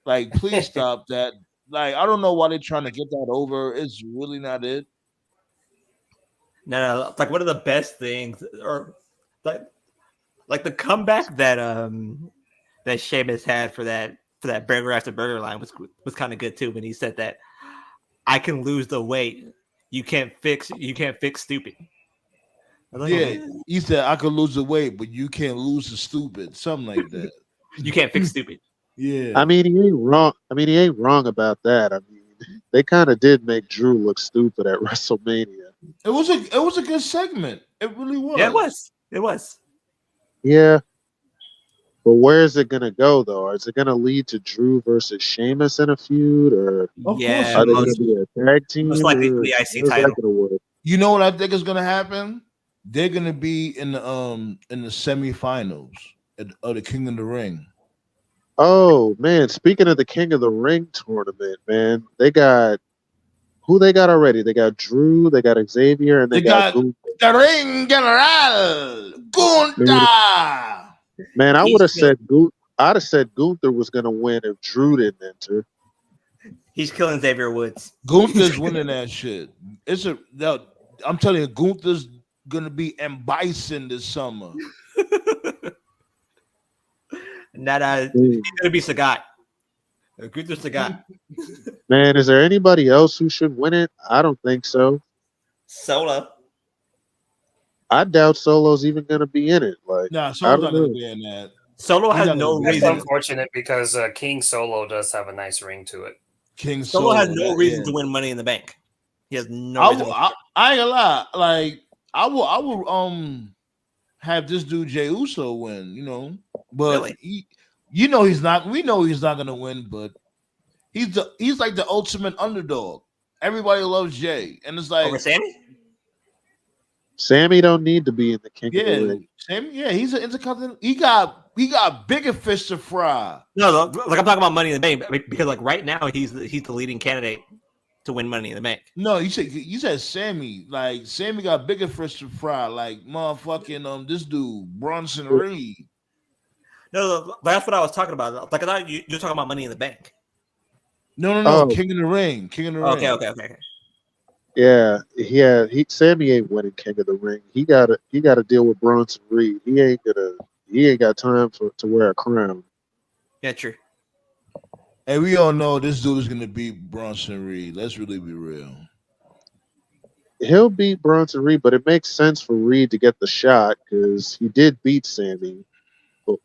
Like, please stop that. Like, I don't know why they're trying to get that over. It's really not it. No, like one of the best things, or like the comeback that that Sheamus had for that burger after burger line was kind of good too. When he said that I can lose the weight, you can't fix stupid. I was like, Yeah, he said I could lose the weight, but you can't lose the stupid, something like that. you can't fix stupid. Yeah, I mean, he ain't wrong. I mean, he ain't wrong about that. I mean, they kind of did make Drew look stupid at WrestleMania. it was a good segment. It really was. Yeah, it was. It was. Yeah, but where is it gonna go though? Is it gonna lead to Drew versus Sheamus in a feud, or Of Yeah, course are it they is. gonna be a tag team? most likely for Or the IC how's that title. gonna work? You know what I think is gonna happen? They're gonna be in the semifinals of the King of the Ring. Oh man, speaking of the King of the Ring tournament, man, they got who they got already? They got Drew, they got Xavier, and they They got got Gunther. the Ring General Man, Gunther. man, I would He's have said I'd have said Gunther was gonna win if Drew didn't enter. He's killing Xavier Woods. Gunther's winning that shit. I'm telling you, Gunther's gonna be in Bison this summer. Not Mm. he's gonna be Sagat. Gunther Sagat. Man, is there anybody else who should win it? I don't think so. Solo. I doubt Solo's even gonna be in it. Like, Nah, I Solo's don't not gonna know. be in that. Solo He's has not gonna no be in That's that. reason. unfortunate because King Solo does have a nice ring to it. King Solo has Solo. no that- reason yeah. to win Money in the Bank. He has no I, reason. will, I ain't gonna lie. Like I will have this dude Jey Uso win, but Really? he's not. We know he's not gonna win, but he's like the ultimate underdog. Everybody loves Jay, and it's like, Over Sammy? Sammy don't need to be in the King of the yeah, Ring. Sammy, yeah, he's an intercontinental. He got bigger fish to fry. No, like I'm talking about Money in the Bank because like right now he's the leading candidate to win Money in the Bank. No, you said Sammy. Like Sammy got bigger fish to fry. Like motherfucking this dude Bronson Reed. No, that's what I was talking about. Like I thought you're talking about Money in the Bank. No, Oh. King of the Ring. King of the Ring. Okay. Yeah. Sammy ain't winning King of the Ring. He gotta deal with Bronson Reed. He ain't got time to wear a crown. Yeah, true. And we all know this dude is gonna beat Bronson Reed. Let's really be real. He'll beat Bronson Reed, but it makes sense for Reed to get the shot because he did beat Sammy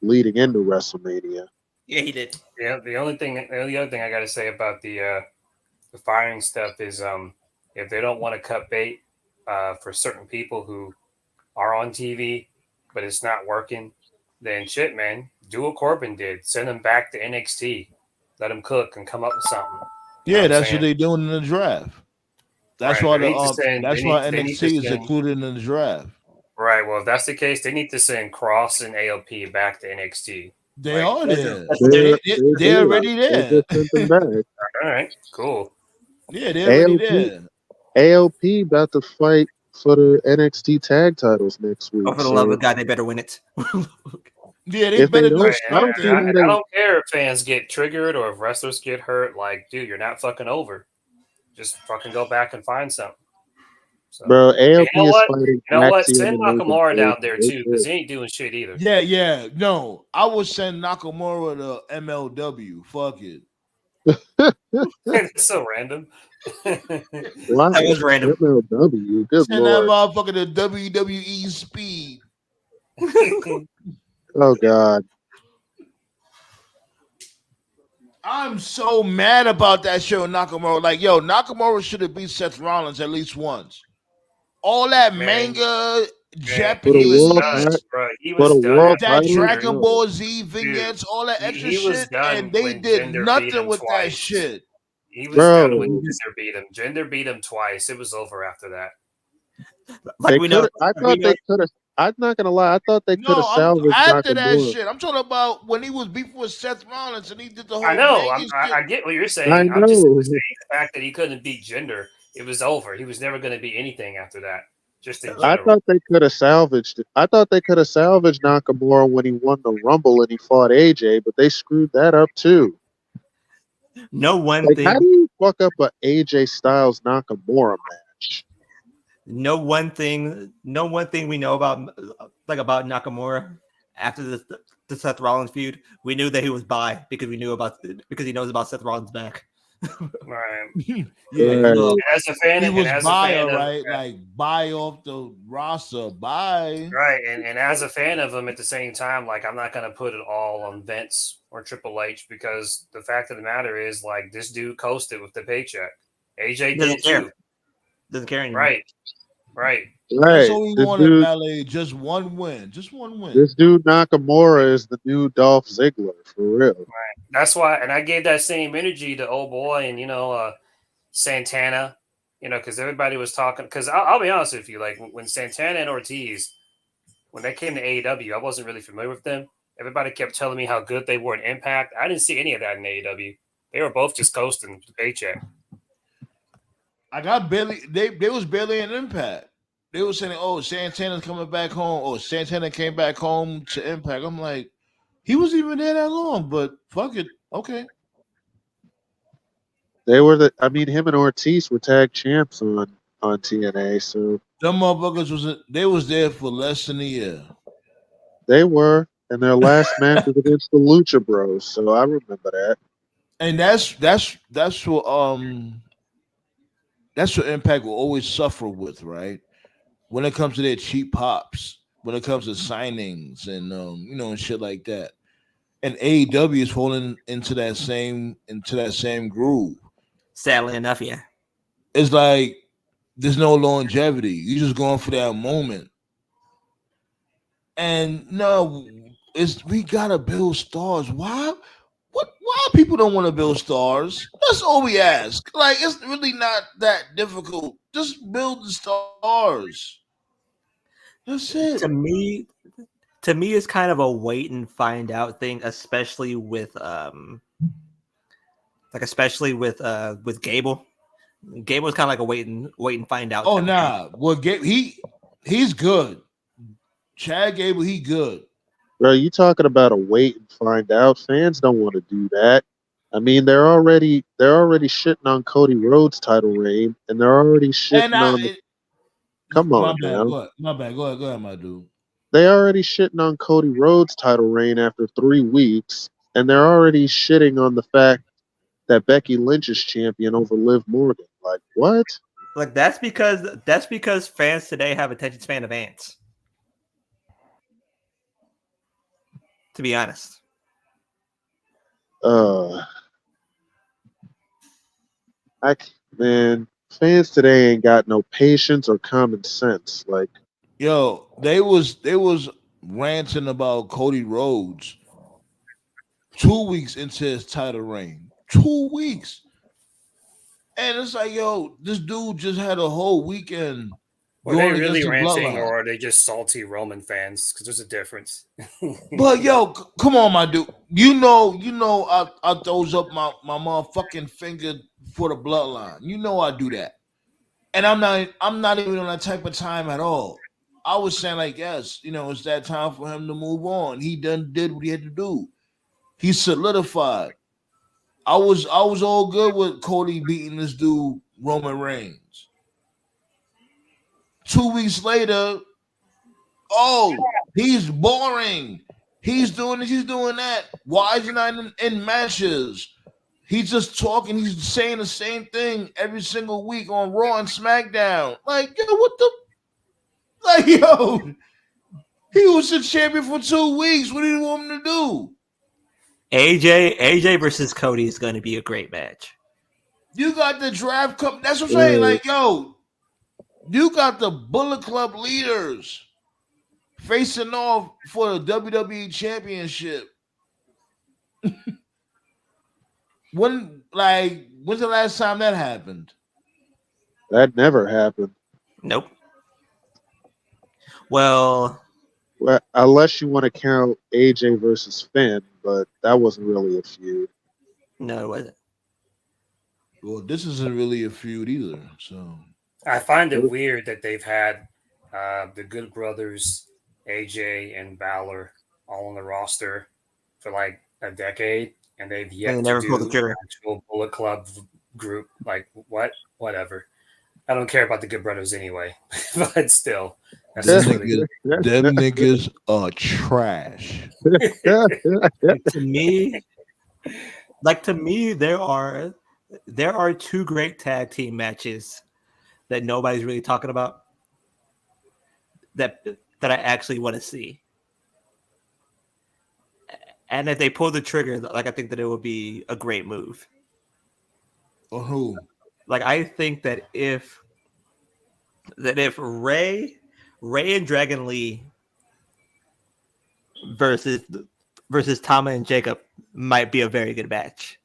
leading into WrestleMania. Yeah, he did. Yeah, the other thing I got to say about the firing stuff is if they don't want to cut bait for certain people who are on TV, but it's not working, then shit, man, do what Corbin did. Send them back to NXT. Let them cook and come up with something. Yeah, that's what they're doing in the draft. That's Right, why they need to send- that's they why need- they need NXT to is send- included in the draft. Right. Well, if that's the case, they need to send Cross and AOP back to NXT. They Like, are there. That's what they're. They're already They there. just sent them back. all right, cool. Yeah, they're already there. AOP about to fight for the NXT tag titles next Oh, week. for the love So of God, they better win it. Yeah, they if they better do don't, I And don't see something. how I they. don't care if fans get triggered or if wrestlers get hurt. Like, dude, you're not fucking over. Just fucking go back and find something. So, Bro, and AOP you know is what? fighting You know what? Axiom Send and Logan Nakamura Paul. down there They too, good. because he ain't doing shit either. Yeah. No, I would send Nakamura to MLW. Fuck it. It's so random. Why? That was random. MLW. Good Send that lord. motherfucker to WWE Speed. Oh god. I'm so mad about that show, Nakamura. Like, yo, Nakamura should have beat Seth Rollins at least once. All that Man, manga, For the he was world Japanese, done, title, bro. He for was the done world after that title, Gender. Dragon no. Ball Z Dude, vignettes, all that extra he was shit, done and they when did Gender beat nothing him with that twice. shit. He was done when Bro, Gender beat him. Gender beat him twice. It was over after that. Like they we could know. have. I We thought know. they could have. I'm not gonna lie. I thought they could have No, I'm salvaged after that Nakamura. shit. I'm talking about when he was beefing with Seth Rollins and he did the whole I know. Vegas shit. I get what you're I saying. I'm just know. saying the fact that he couldn't beat Gender. It was over. He was never going to be anything after that. Just in I general. thought they could have salvaged it. I thought they could have salvaged Nakamura when he won the Rumble and he fought AJ, but they screwed that up too. No one Like, how thing. do you fuck up a AJ Styles Nakamura match? No one thing. No one thing we know about about Nakamura after the Seth Rollins feud. We knew that he was bi because he knows about Seth Rollins' back. Right. Yeah, Right. And as a fan, he and was as a buy, fan of right? Like buy off the roster, buy. right, and as a fan of him at the same time, like I'm not going to put it all on Vince or Triple H because the fact of the matter is, like this dude coasted with the paycheck. AJ Doesn't did care. too. Doesn't care anymore. Right. Right. That's Right. all we This wanted, dude, Ballet. Just one win. Just one win. this dude Nakamura is the new Dolph Ziggler for real. That's why, and I gave that same energy to old boy and Santana, because everybody was talking. Because I'll be honest with you, like when Santana and Ortiz, when they came to AEW, I wasn't really familiar with them. Everybody kept telling me how good they were in Impact. I didn't see any of that in AEW. They were both just coasting the paycheck. I got barely. They was barely an Impact. They were saying, "Oh, Santana's coming back home." Oh, Santana came back home to Impact. I'm like, he was even there that long, but fuck it. Okay. They were him and Ortiz were tag champs on TNA, so Them motherfuckers was there for less than a year. they were, and their last match was against the Lucha Bros, so I remember that. And that's what Impact will always suffer with, right? When it comes to their cheap pops, when it comes to signings and and shit like that. And AEW is falling into that same groove. Sadly enough, yeah. It's like there's no longevity. You're just going for that moment. And no, we gotta build stars. Why people don't want to build stars? That's all we ask. Like it's really not that difficult. Just build the stars. That's it. To me, it's kind of a wait and find out thing, especially with Gable. Gable's kind of like a wait and find out. Oh nah. Well, he's good. Chad Gable, he good. Bro, you talking about a wait and find out? Fans don't want to do that. I mean, they're already shitting on Cody Rhodes' title reign, and they're already shitting on. Come on, now. My bad. Go ahead, my dude. They already shitting on Cody Rhodes' title reign after 3 weeks, and they're already shitting on the fact that Becky Lynch is champion over Liv Morgan. Like what? Like that's because fans today have attention span of ants. To be honest. Man, fans today ain't got no patience or common sense. Like, yo, they was ranting about Cody Rhodes 2 weeks into his title reign. 2 weeks. And it's like, yo, this dude just had a whole weekend Were they going really against the ranting, bloodline. or are they just salty Roman fans? Because there's a difference. But yo, come on, my dude. You know, I throws up my motherfucking finger for the bloodline. You know I do that, and I'm not even on that type of time at all. I was saying like, yes, it's that time for him to move on. He done did what he had to do. He solidified. I was all good with Cody beating this dude Roman Reigns. 2 weeks later, oh, he's boring. He's doing this, he's doing that. Why is he not in matches? He's just talking, he's saying the same thing every single week on Raw and SmackDown. Like, yo, what the? Like, yo, he was the champion for 2 weeks. What do you want him to do? AJ versus Cody is going to be a great match. You got the draft cup. That's what I'm saying. Like, yo, you got the Bullet Club leaders facing off for the WWE Championship. When's the last time that happened? That never happened. Nope. Well, unless you want to count AJ versus Finn, but that wasn't really a feud. no, it wasn't. Well, this isn't really a feud either. So I find it weird that they've had the Good Brothers, AJ and Balor, all on the roster for like a decade, and they've yet to do an actual Bullet Club group. Like, whatever. I don't care about the Good Brothers anyway, but still. Them niggas are trash. To me, there are two great tag team matches that nobody's really talking about that I actually want to see. And if they pull the trigger, like, I think that it would be a great move. Or who? Like, I think that if Ray and Dragon Lee versus Tama and Jacob might be a very good match.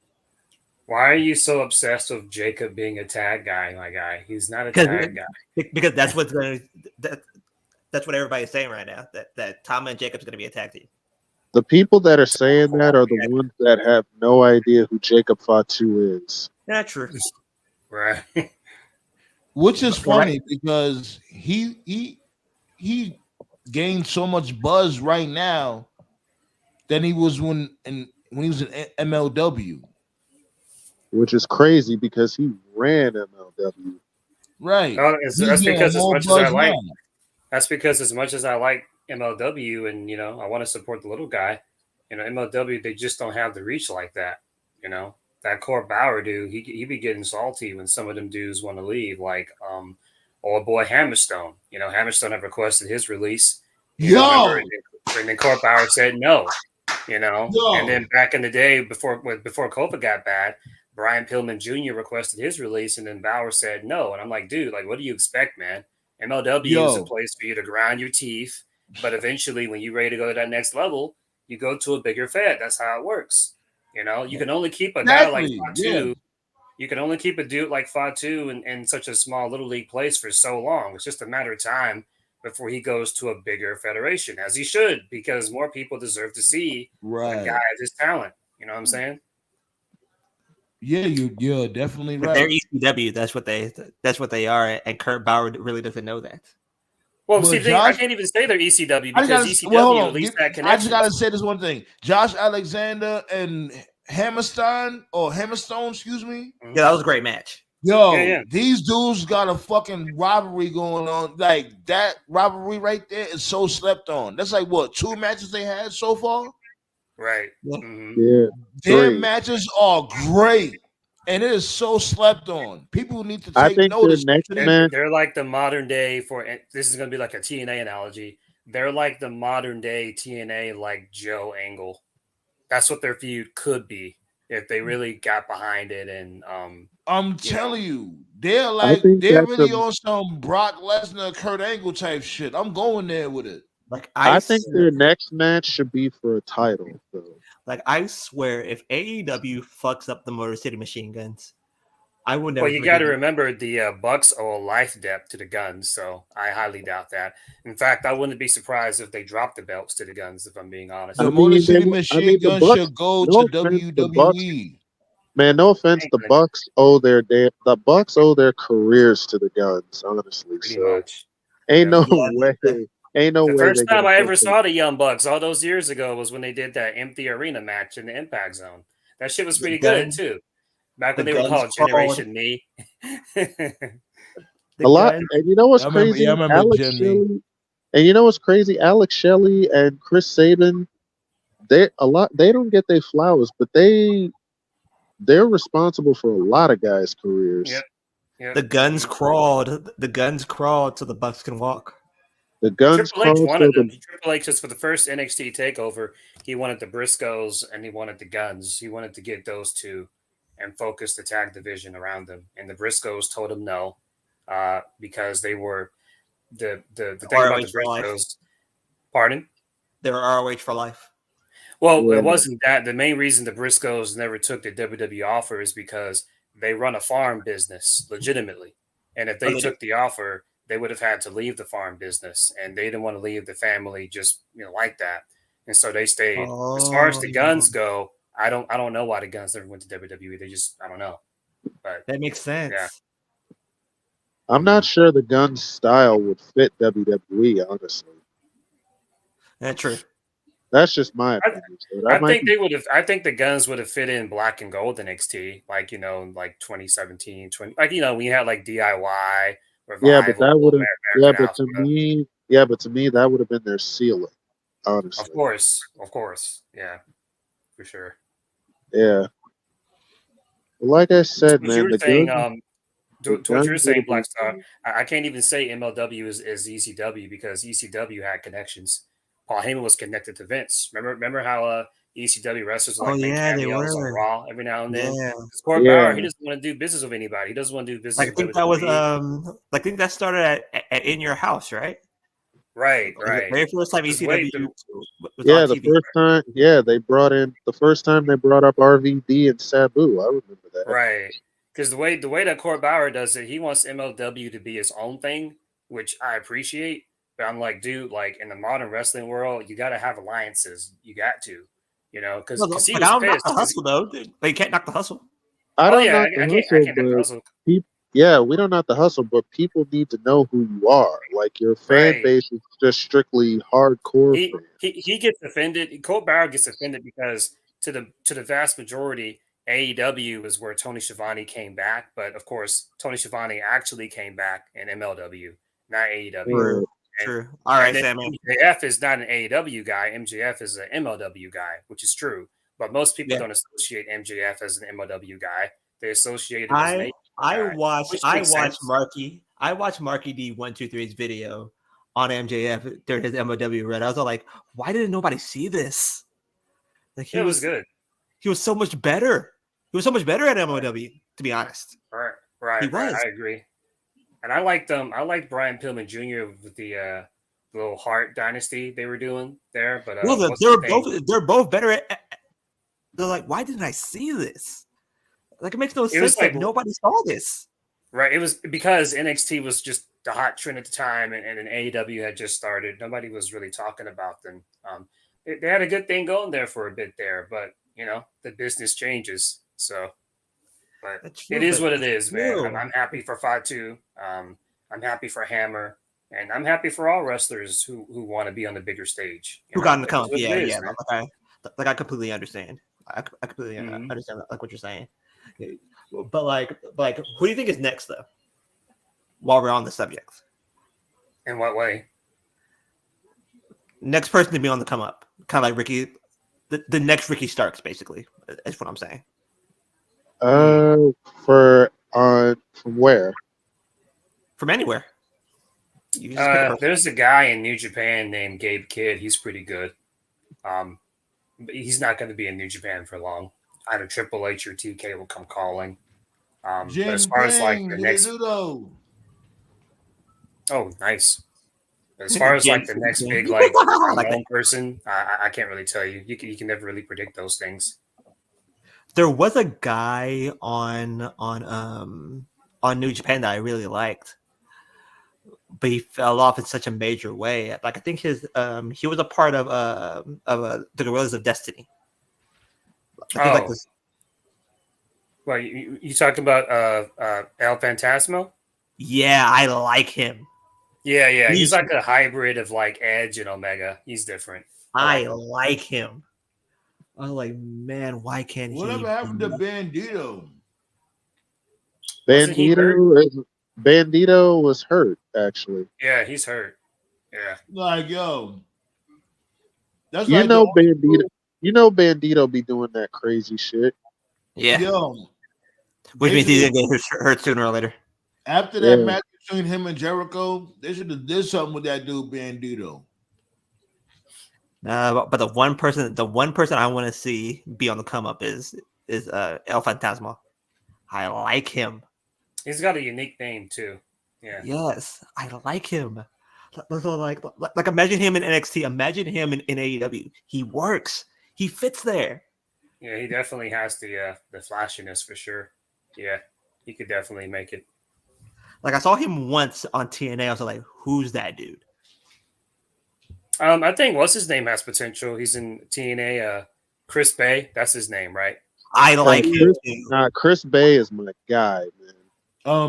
Why are you so obsessed with Jacob being a tag guy, my guy? He's not a tag guy. Because that's what everybody's saying right now. That Tama and Jacob's going to be a tag team. The people that are saying that are the ones that have no idea who Jacob Fatu is. Yeah, true. Right. Which is funny because he gained so much buzz right now than he was when he was in MLW. Which is crazy because he ran MLW. Right. That's because as much as I like. That's because as much as I like MLW and I want to support the little guy, MLW, they just don't have the reach like that. That Court Bauer dude, he be getting salty when some of them dudes want to leave, like old boy Hammerstone. Hammerstone have requested his release. And then Court Bauer said no. And then back in the day before COVID got bad, Brian Pillman Jr. requested his release, and then Bauer said no. And I'm like, dude, like, what do you expect, man? MLW is a place for you to grind your teeth, but eventually, when you're ready to go to that next level, you go to a bigger Fed. That's how it works. You can only keep a guy like Fatu. Yeah. You can only keep a dude like Fatu in such a small little league place for so long. It's just a matter of time before he goes to a bigger federation, as he should, because more people deserve to see a guy of his talent. You know what I'm saying? Yeah, you're definitely right. They're ECW. That's what they are, and Kurt Bauer really doesn't know that. Well, see, I can't even say they're ECW because ECW at least that connection. I just gotta say this one thing: Josh Alexander and Hammerstone, excuse me. Yeah, that was a great match. Yo, these dudes got a fucking rivalry going on. Like, that rivalry right there is so slept on. That's like what, 2 matches they had so far? Right. Mm-hmm. Yeah. Their matches are great. And it is so slept on. People need to take notice. They're like the modern day this is going to be like a TNA analogy. They're like the modern day TNA, like Joe Angle. That's what their feud could be if they really got behind it. And I'm telling you, they're really on some Brock Lesnar, Kurt Angle type shit. I'm going there with it. Like, I think their next match should be for a title, though. Like, I swear, if AEW fucks up the Motor City Machine Guns, I would never. Well, you got to remember the Bucks owe a life debt to the Guns, so I highly doubt that. In fact, I wouldn't be surprised if they dropped the belts to the Guns. If I'm being honest, The I Motor mean, City they, Machine the Gun Bucks. should go No to offense, the Bucks. WWE. Man, no offense, Ain't the gonna- Bucks owe the Bucks owe their careers to the Guns, honestly. pretty So much. ain't Yeah. no way, ain't no The way first they're time gonna I take ever them. saw the Young Bucks all those years ago was when they did that empty arena match in the Impact Zone. That shit was pretty good Guns- too. Back the when they were Guns called crawled. Generation Me. The A lot, Guns- and you know what's I remember- crazy? yeah, I remember Alex Jimmy. Shelley, and you know what's crazy? Alex Shelley and Chris Sabin, they don't get their flowers, but they're responsible for a lot of guys' careers. Yep. Yep. The Guns crawled. The Guns crawled so the Bucks can walk. The Guns Triple H crawled wanted so them. Triple H was for the first NXT takeover. He wanted the Briscoes and he wanted the Guns. He wanted to get those two and focus the tag division around them. And the Briscoes told him no, because they were the thing about ROH the for life. Briscoes. Pardon? They were ROH for life. Well, Yeah. it wasn't that. The main reason the Briscoes never took the WWE offer is because they run a farm business legitimately. And if they they took the offer, they would have had to leave the farm business, and they didn't want to leave the family just like that. And so they stayed. As far as the Guns go, I don't know why the Guns never went to WWE. They just I don't know. But That makes sense. Yeah. I'm not sure the Guns style would fit WWE, honestly. That's true. That's just my opinion. So that I might think be- they would have. I think the Guns would have fit in black and gold NXT, like like 2017, 20, like we had like DIY. yeah, but that would have. American Yeah, but Alpha. to me, that would have been their ceiling. Honestly, Of course, yeah, for sure. yeah. Well, like I said, What man, you were the saying, Guns. to what you were Guns saying, would've Black been- Star, I can't even say MLW is ECW because ECW had connections. Paul Heyman was connected to Vince. Remember how ECW wrestlers would, make they cameos on were. Raw every now and then. Yeah. Because Court Yeah. Bauer, he doesn't want to do business with anybody. He doesn't want to do business. I think with that was WWE. I think that started at In Your House, right? Right. The very first time Just ECW wait, was Yeah, on the TV. first time. Yeah, the first time they brought up RVD and Sabu. I remember that. Right. Because the way that Court Bauer does it, he wants MLW to be his own thing, which I appreciate. But I'm like, dude, like in the modern wrestling world, you got to have alliances. You got to, because he But was I don't knock pissed. the hustle though. But you can't knock the hustle. I don't yeah, knock the I hustle, can't knock the but hustle. yeah, we don't knock the hustle, but people need to know who you are. Like your fan Right. base is just strictly hardcore. He gets offended. Colt Bauer gets offended because to the vast majority, AEW is where Tony Schiavone came back. But of course, Tony Schiavone actually came back in MLW, not AEW. True. True. All right, And then Sam. MJF is not an AEW guy. MJF is an MLW guy, which is true. But most people don't associate MJF as an MLW guy. They associate him as an AEW guy, which makes sense. I watched Marky D 123's video on MJF during his MLW run. I was all like, why didn't nobody see this? Like It was good. He was so much better. He was so much better at MLW, to be honest. Right. He was. I agree. And I liked I liked Brian Pillman Jr. with the little Hart dynasty they were doing there. But they're both better at. They're like, why didn't I see this? Like, it makes no sense that nobody saw this. Right. It was because NXT was just the hot trend at the time, and then AEW had just started. Nobody was really talking about them. They had a good thing going there for a bit there, but the business changes. So, but it is what it is, man. I'm happy for Fatu. I'm happy for Hammer, and I'm happy for all wrestlers who want to be on the bigger stage. Who got in the comp? Yeah. Like I completely understand. I completely understand like what you're saying. But like, who do you think is next though? While we're on the subject, in what way? Next person to be on the come up, kind of like Ricky, the next Ricky Starks, basically. That's what I'm saying. From where? From anywhere. There's a guy in New Japan named Gabe Kidd. He's pretty good. But he's not going to be in New Japan for long. Either Triple H or TK will come calling. But as far as like the next, nice. As far as like the next big like known person, I can't really tell you. You can never really predict those things. There was a guy on New Japan that I really liked, but he fell off in such a major way. Like I think his he was a part of the Gorillas of Destiny. Like this. Well, you talking about El Phantasmo? Yeah, I like him. Yeah. He's like a hybrid of like Edge and Omega. He's different. I like him. I was like, man, why can't Whatever happened to Bandito? Bandito was hurt, actually. Yeah, he's hurt. Yeah. Like, yo. That's Bandito. You know Bandito be doing that crazy shit. Yeah. Yo. Which means he's gonna get hurt sooner or later. After that match between him and Jericho, they should have did something with that dude Bandito. But the one person I want to see be on the come up is El Phantasmo. I like him. He's got a unique name too. Yeah. Yes, I like him. Like imagine him in NXT. Imagine him in AEW. He works. He fits there. Yeah, he definitely has the flashiness for sure. Yeah, he could definitely make it. Like I saw him once on TNA. I was like, "Who's that dude?" I think what's his name has potential. He's in TNA. Chris Bay, that's his name, right? I like him. Chris Bay is my guy, man.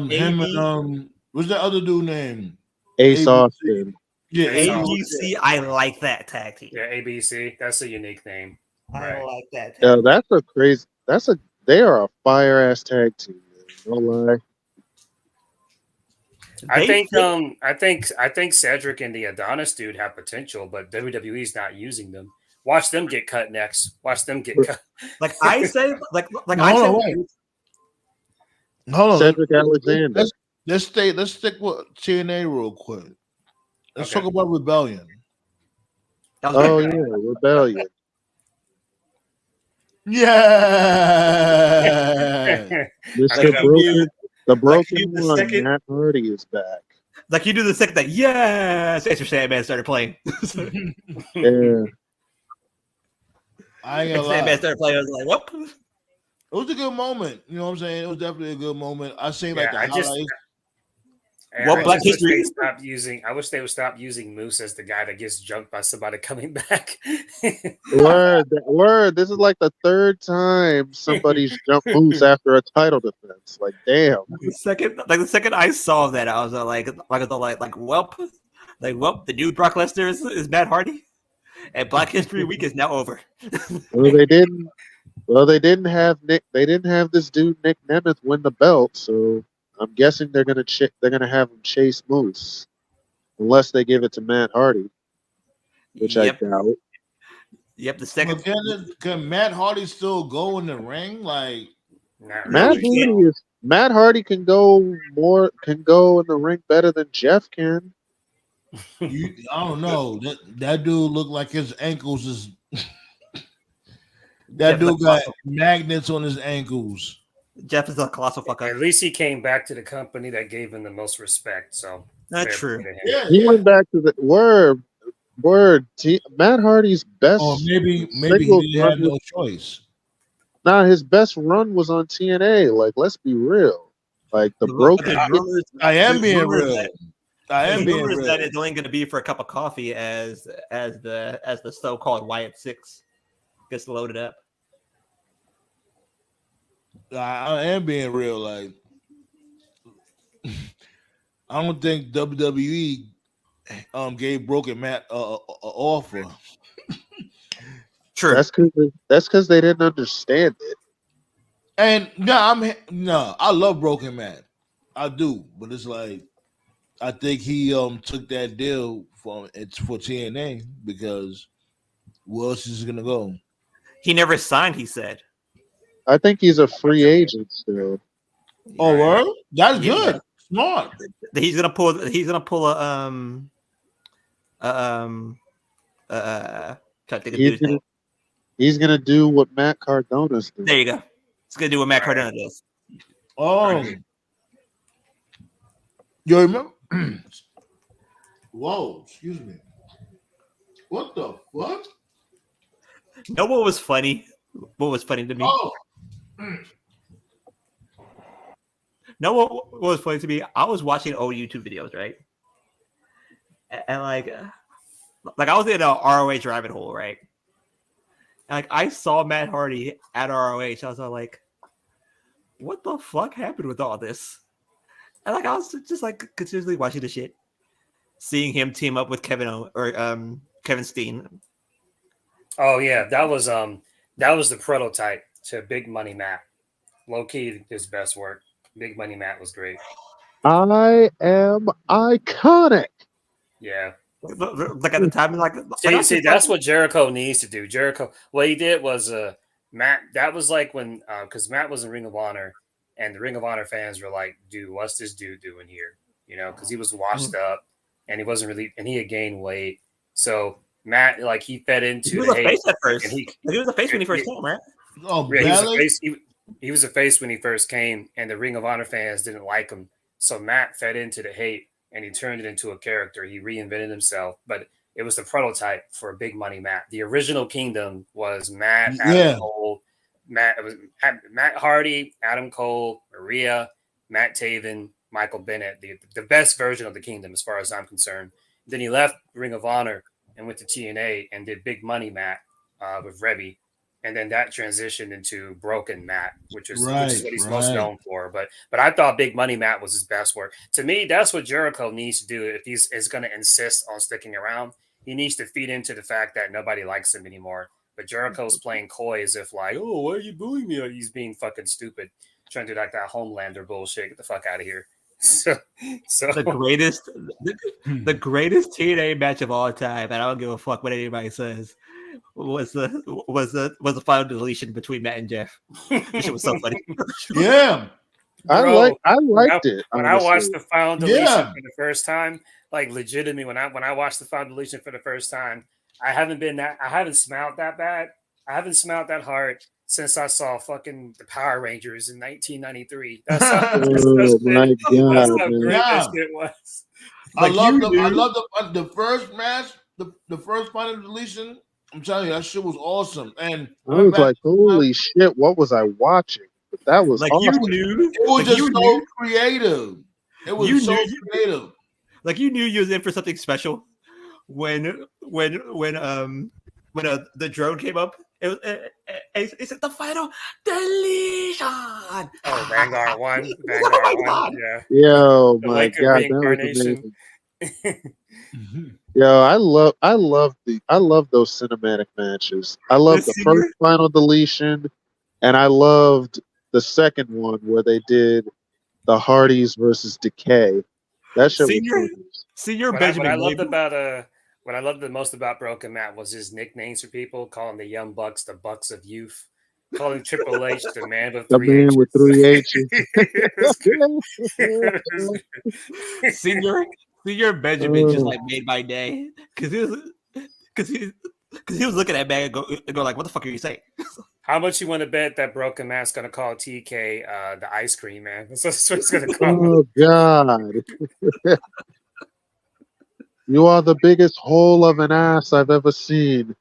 Him and what's that other dude name? Ace Austin. Yeah, ABC. I like that tag team. Yeah, ABC. That's a unique name. I like that. Yeah, that's a crazy. They are a fire ass tag team. Man. No lie. I think Cedric and the Adonis dude have potential, but WWE's not using them. Watch them get cut next. Watch them get cut. Like I said, Hold on. Cedric Alexander. Let's stick with TNA real quick. Let's talk about Rebellion. Oh yeah, Rebellion. Yeah. The broken one, Matt Hardy is back. Like you do the second that, yes, Enter Sandman started playing. Yeah. I ain't gonna lie. Sandman started playing. I was like, what? It was a good moment. You know what I'm saying? It was definitely a good moment. I say like the highlights. I wish they would stop using Moose as the guy that gets jumped by somebody coming back. Word. This is like the third time somebody's jumped Moose after a title defense. Like, damn. The second I saw that, I was like, welp, the dude Brock Lesnar is Matt Hardy, and Black History Week is now over. Well, they didn't have this dude Nick Nemeth win the belt, so I'm guessing they're gonna have him chase Moose, unless they give it to Matt Hardy, which I doubt. Yep, the second. Can Matt Hardy still go in the ring? Like Matt Hardy can go in the ring better than Jeff can. I don't know. That dude looked like his ankles is. That dude got magnets on his ankles. Jeff is a colossal fuck up. At least he came back to the company that gave him the most respect. So that's true. He went back to the word. Matt Hardy's best. Or maybe he had no choice. Nah, his best run was on TNA. Like, let's be real. Like the broken. I am being real. That it's only going to be for a cup of coffee as the so-called Wyatt 6 gets loaded up. I am being real. Like, I don't think WWE gave Broken Matt an offer. True. That's because they didn't understand it. And I love Broken Matt. I do, but it's like I think he took that deal for TNA because where else is he gonna go? He never signed, he said. I think he's a free agent still. Oh, well, that's good. Smart. He's gonna pull He's gonna do what Matt Cardona's doing. There you go. He's gonna do what Matt Cardona does. Oh, you remember? Whoa, excuse me. What the fuck? You know what was funny? What was funny to me? Oh, No, what was funny to me? I was watching old YouTube videos, right? And like I was in a ROH rabbit hole, right? And like I saw Matt Hardy at ROH. I was like, what the fuck happened with all this? And like I was just like continuously watching the shit, seeing him team up with Kevin Steen. Oh yeah, that was the prototype to Big Money Matt. Low key, his best work. Big Money Matt was great. I am iconic. Yeah. Like at the time, like see, that's what Jericho needs to do. Jericho, what he did was Matt. That was like when because Matt was in Ring of Honor, and the Ring of Honor fans were like, "Dude, what's this dude doing here?" You know, because he was washed up and he wasn't really, and he had gained weight. So Matt, like, he fed into he was a face at first. And he was a face when he first came, right? Oh, yeah, he was a face. He was a face when he first came, and the Ring of Honor fans didn't like him. So Matt fed into the hate, and he turned it into a character. He reinvented himself, but it was the prototype for Big Money Matt. The original Kingdom was Matt, Adam Cole, Matt Hardy, Adam Cole, Maria, Matt Taven, Michael Bennett. The best version of the Kingdom, as far as I'm concerned. Then he left Ring of Honor and went to TNA and did Big Money Matt with Rebby. And then that transitioned into Broken Matt, which is what he's most known for. But I thought Big Money Matt was his best work. To me, that's what Jericho needs to do if he's going to insist on sticking around. He needs to feed into the fact that nobody likes him anymore. But Jericho's playing coy as if like, oh, why are you bullying me? He's being fucking stupid, trying to do like that Homelander bullshit. Get the fuck out of here. So the greatest TNA match of all time, and I don't give a fuck what anybody says. Was the final deletion between Matt and Jeff? Which was so funny. Yeah, I liked it. When I watched the final deletion for the first time, like legitimately, when I watched the final deletion for the first time, I haven't smiled that bad. I haven't smiled that hard since I saw fucking the Power Rangers in 1993. That's how great that shit was. I love the first match, the first final deletion. I'm telling you, that shit was awesome. And I was like, holy shit, what was I watching? But that was like awesome. It was just so creative. It was so creative. Like you knew you was in for something special when the drone came up. It said the final deletion. Oh, Vanguard 1. Vanguard 1. Yeah. Yo, my God, that was amazing. Yo, I love those cinematic matches. I love the first final deletion, and I loved the second one where they did the Hardys versus Decay. That shit was Senior Benjamin. What I loved the most about Broken Matt was his nicknames for people, calling the Young Bucks the Bucks of Youth, calling Triple H the man with three H's. Senior Benjamin just like made my day because he was looking at Matt and go like, what the fuck are you saying? How much you want to bet that Broken Matt's gonna call TK the ice cream man? That's what it's gonna call him. Oh God. You are the biggest hole of an ass I've ever seen.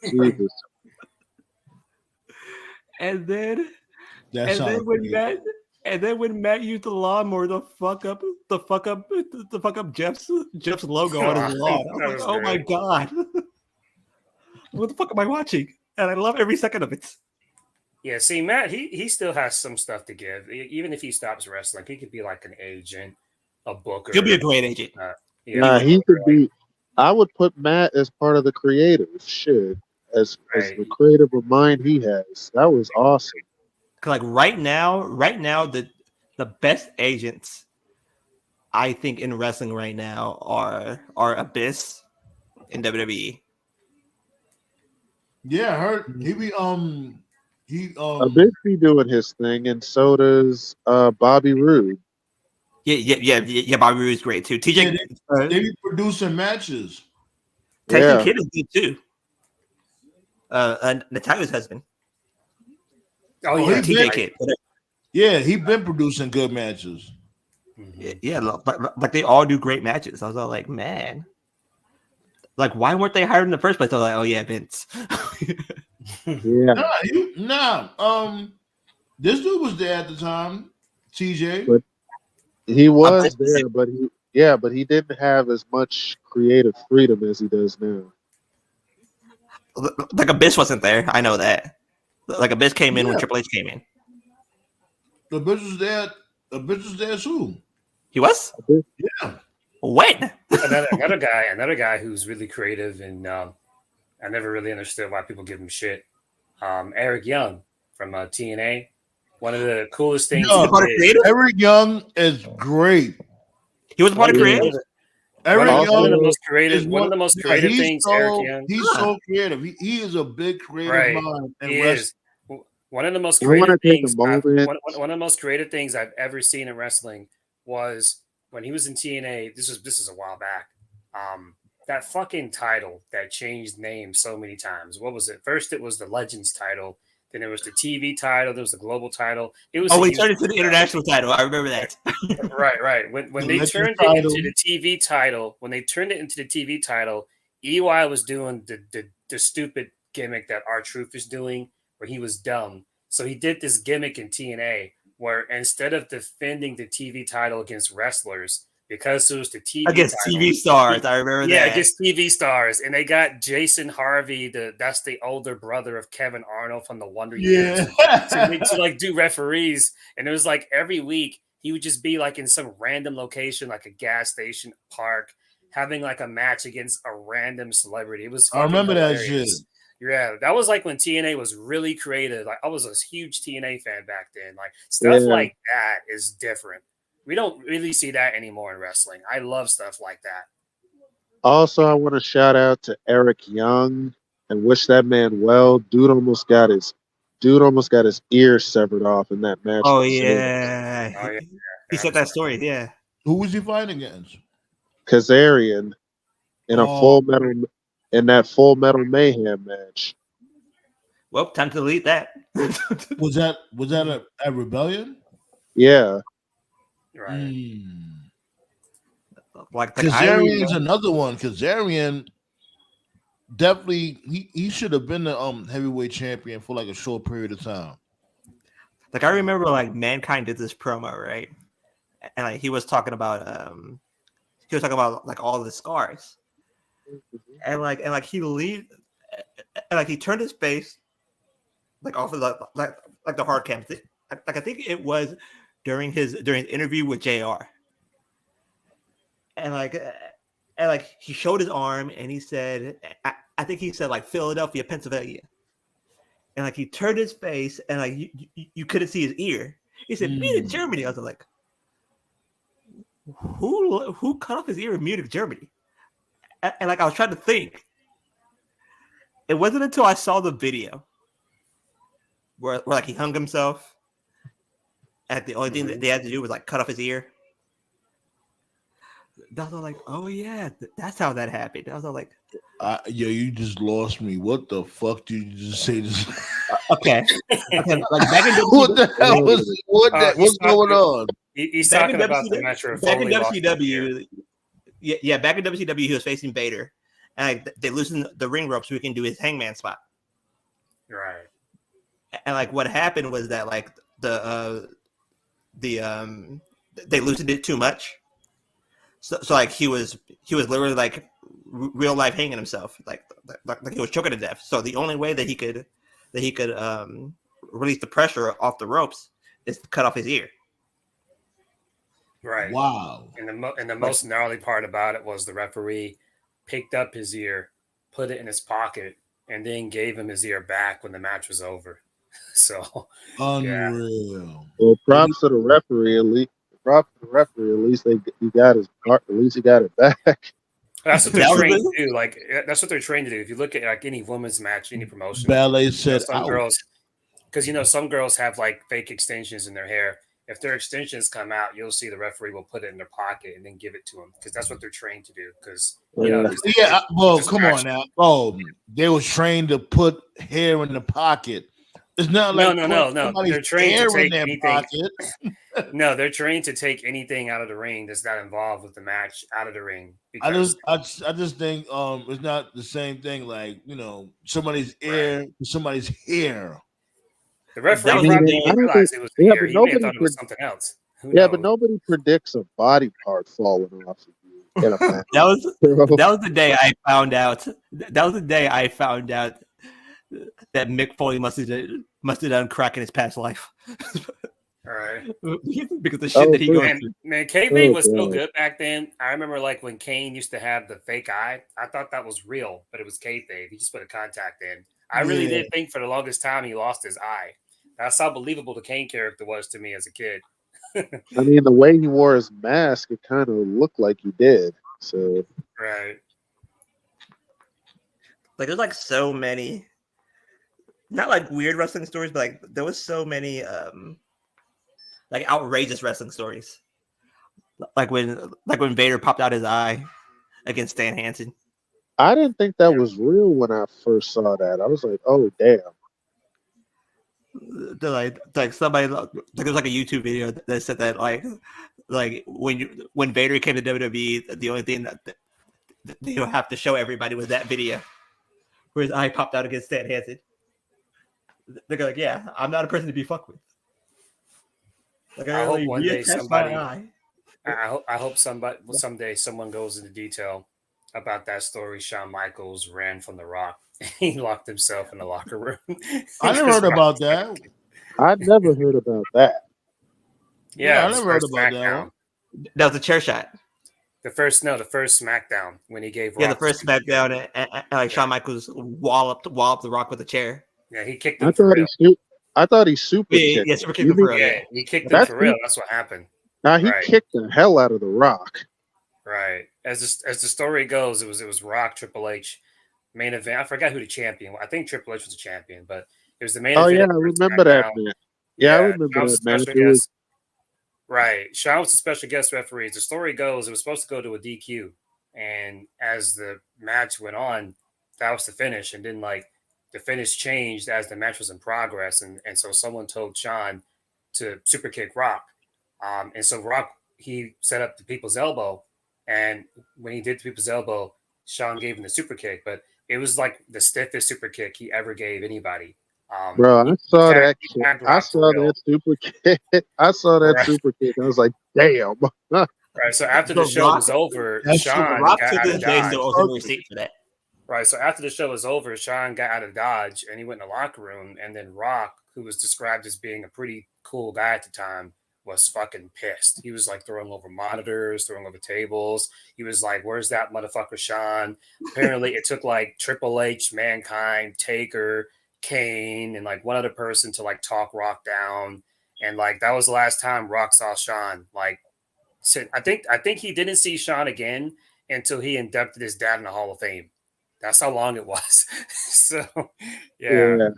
Jesus. And then when Matt used the lawnmower to fuck up Jeff's logo on his lawn, I was like, oh my God. What the fuck am I watching? And I love every second of it. Yeah, see, Matt, he still has some stuff to give. Even if he stops wrestling, he could be like an agent, a booker. He'll be a great agent. He could be. I would put Matt as part of the creative shit, as the creative of mind he has. That was awesome. Like right now, the best agents I think in wrestling right now are Abyss in WWE. Yeah, I heard Abyss be doing his thing, and so does Bobby Roode. Yeah. Bobby Roode is great too. TJ, they be producing matches. Tyson Kidd is good too. Natalia's husband. Oh yeah, TJ Kidd. Yeah, he been producing good matches. Yeah, like they all do great matches. I was all like, man, like why weren't they hired in the first place? I was like, oh yeah, Vince. Yeah. This dude was there at the time, TJ. But he was there, but he didn't have as much creative freedom as he does now. Like Abyss wasn't there. I know that. Like Abyss came in when Yeah. Triple H came in. The bitch was there. The bitch was there too. He was? Yeah. When? another guy who's really creative, and I never really understood why people give him shit. Eric Young from TNA. One of the coolest things. No, he did. Eric Young is great. He was a part of creative. Eric one Young of the most creative. is One of the most creative he's things. So, Eric Young. He's so creative. He is a big creative mind. He is. One of the most I wanna creative take a things. moment. One of the most creative things I've ever seen in wrestling was when he was in TNA. This is a while back. That fucking title that changed names so many times. What was it? First, it was the Legends title. Then there was the TV title. There was the global title. It was. We turned it to the international title. I remember that. Right. When they turned it into the TV title, EY was doing the stupid gimmick that R-Truth is doing, where he was dumb. So he did this gimmick in TNA where instead of defending the TV title against wrestlers, because it was the TV against title, TV stars, I remember that. Yeah, against TV stars, and they got Jason Harvey, that's the older brother of Kevin Arnold from the Wonder Years, to like do referees. And it was like every week he would just be like in some random location, like a gas station, park, having like a match against a random celebrity. It was. I remember hilarious. that shit. Yeah, that was like when TNA was really creative. Like I was a huge TNA fan back then. Like stuff like that is different. We don't really see that anymore in wrestling. I love stuff like that. Also, I want to shout out to Eric Young and wish that man well. Dude almost got his ear severed off in that match. Oh yeah. He said that story. Yeah. Who was he fighting against? Kazarian in that full metal mayhem match. Well, time to delete that. Was that a Rebellion? Yeah. Right. Like Kazarian's another one. Kazarian definitely he should have been the heavyweight champion for like a short period of time. Like I remember like Mankind did this promo, right? And like he was talking about like all the scars. And he leaned and like he turned his face like off of the hard cam. Like I think it was during his interview with JR. And like he showed his arm and he said, I think he said like Philadelphia, Pennsylvania. And like he turned his face and like you couldn't see his ear. He said Munich, Germany. I was like, who cut off his ear in Munich, Germany? And like I was trying to think. It wasn't until I saw the video where like he hung himself. And the only thing that they had to do was like cut off his ear. I was like, oh yeah, that's how that happened. I was like, you just lost me. What the fuck did you just say? This? Okay. Like back in what the hell was what's going on? He's talking about the Metro. Back in WCW, back in WCW, he was facing Vader, and they loosened the ring rope so he can do his hangman spot. Right. And like what happened was that like they loosened it too much. So like he was literally like real life hanging himself, like he was choking to death. So the only way that he could release the pressure off the ropes is to cut off his ear. Right. Wow. And the most gnarly part about it was the referee picked up his ear, put it in his pocket, and then gave him his ear back when the match was over. So unreal. Yeah. Well, props to the referee. At least he got it back. That's what they're trained to do. Like that's what they're trained to do. If you look at like any women's match, any promotion, Ballet said some girls, because some girls have like fake extensions in their hair. If their extensions come out, you'll see the referee will put it in their pocket and then give it to them because that's what they're trained to do. Because come on now. Oh, they was trained to put hair in the pocket. It's not like no. They're trained to take anything. No, they're trained to take anything out of the ring that's not involved with the match out of the ring. I just think it's not the same thing. Like somebody's ear to somebody's hair. The referee That was probably the didn't I don't realize think. it was Yeah, here. but He may have nobody. thought it was something else. Who Yeah, but knows? nobody predicts a body part falling off of you in a match. that was bro. that was the day I found out. That was the day I found out that Mick Foley must have done crack in his past life. All right. Because the shit that he for- goes And through. man, kayfabe was so God. good back then. I remember like when Kane used to have the fake eye. I thought that was real, but it was kayfabe. He just put a contact in. I really Yeah. did think for the longest time he lost his eye. That's how believable the Kane character was to me as a kid. I mean, the way he wore his mask, it kind of looked like he did. So Right. Like there's like so many, not like weird wrestling stories, but like there was so many like outrageous wrestling stories. Like when Vader popped out his eye against Stan Hansen. I didn't think that was real when I first saw that. I was like, oh damn. They're like somebody like there's like a YouTube video that said that like when Vader came to WWE, the only thing that they don't have to show everybody was that video where his eye popped out against Stan Hansen. They're like, yeah, I'm not a person to be fucked with. Like I hope one day reattached somebody. my eye. I hope someday someone goes into detail about that story. Shawn Michaels ran from The Rock. He locked himself in the locker room. I never heard about that. I never heard about that. Yeah, I it was never heard first about that SmackDown. one. That was a chair shot. The first SmackDown when he gave. Yeah, Rock the first SmackDown, and like Shawn Michaels walloped the Rock with a chair. Yeah, he kicked I him for thought real. I thought he super Yeah, kicked. super him. kicked You him for mean- real. Yeah, he kicked him That's for real. the- That's what happened. Now he Right. kicked the hell out of the Rock. Right. As the story goes, it was Rock, Triple H, main event. I forgot who the champion was. I think Triple H was the champion, but it was the main Oh event. yeah, I for remember that SmackDown. match. Yeah, I remember Shawn was that the match. special It was guest. Right. Shawn was the special guest referee. As the story goes, it was supposed to go to a DQ. And as the match went on, that was the finish. And then like the finish changed as the match was in progress. And so someone told Shawn to super kick Rock. And so Rock, he set up the people's elbow. And when he did the people's elbow, Shawn gave him the super kick. But it was like the stiffest super kick he ever gave anybody. bro. I saw that. he tagged I Rock for saw real. that super kick. I saw that Right. super kick. I was like, damn. Right. So after the The show Rock- was over, That's Shawn Rock got to out this of day Dodge. still owes him a receipt for that. Right. So after the show was over, Shawn got out of Dodge and he went in the locker room. And then Rock, who was described as being a pretty cool guy at the time, was fucking pissed. He was like throwing over monitors, throwing over tables. He was like, "Where's that motherfucker, Shawn?" Apparently, it took like Triple H, Mankind, Taker, Kane, and like one other person to like talk Rock down. And like that was the last time Rock saw Shawn. Like, I think he didn't see Shawn again until he inducted his dad in the Hall of Fame. That's how long it was. So, yeah.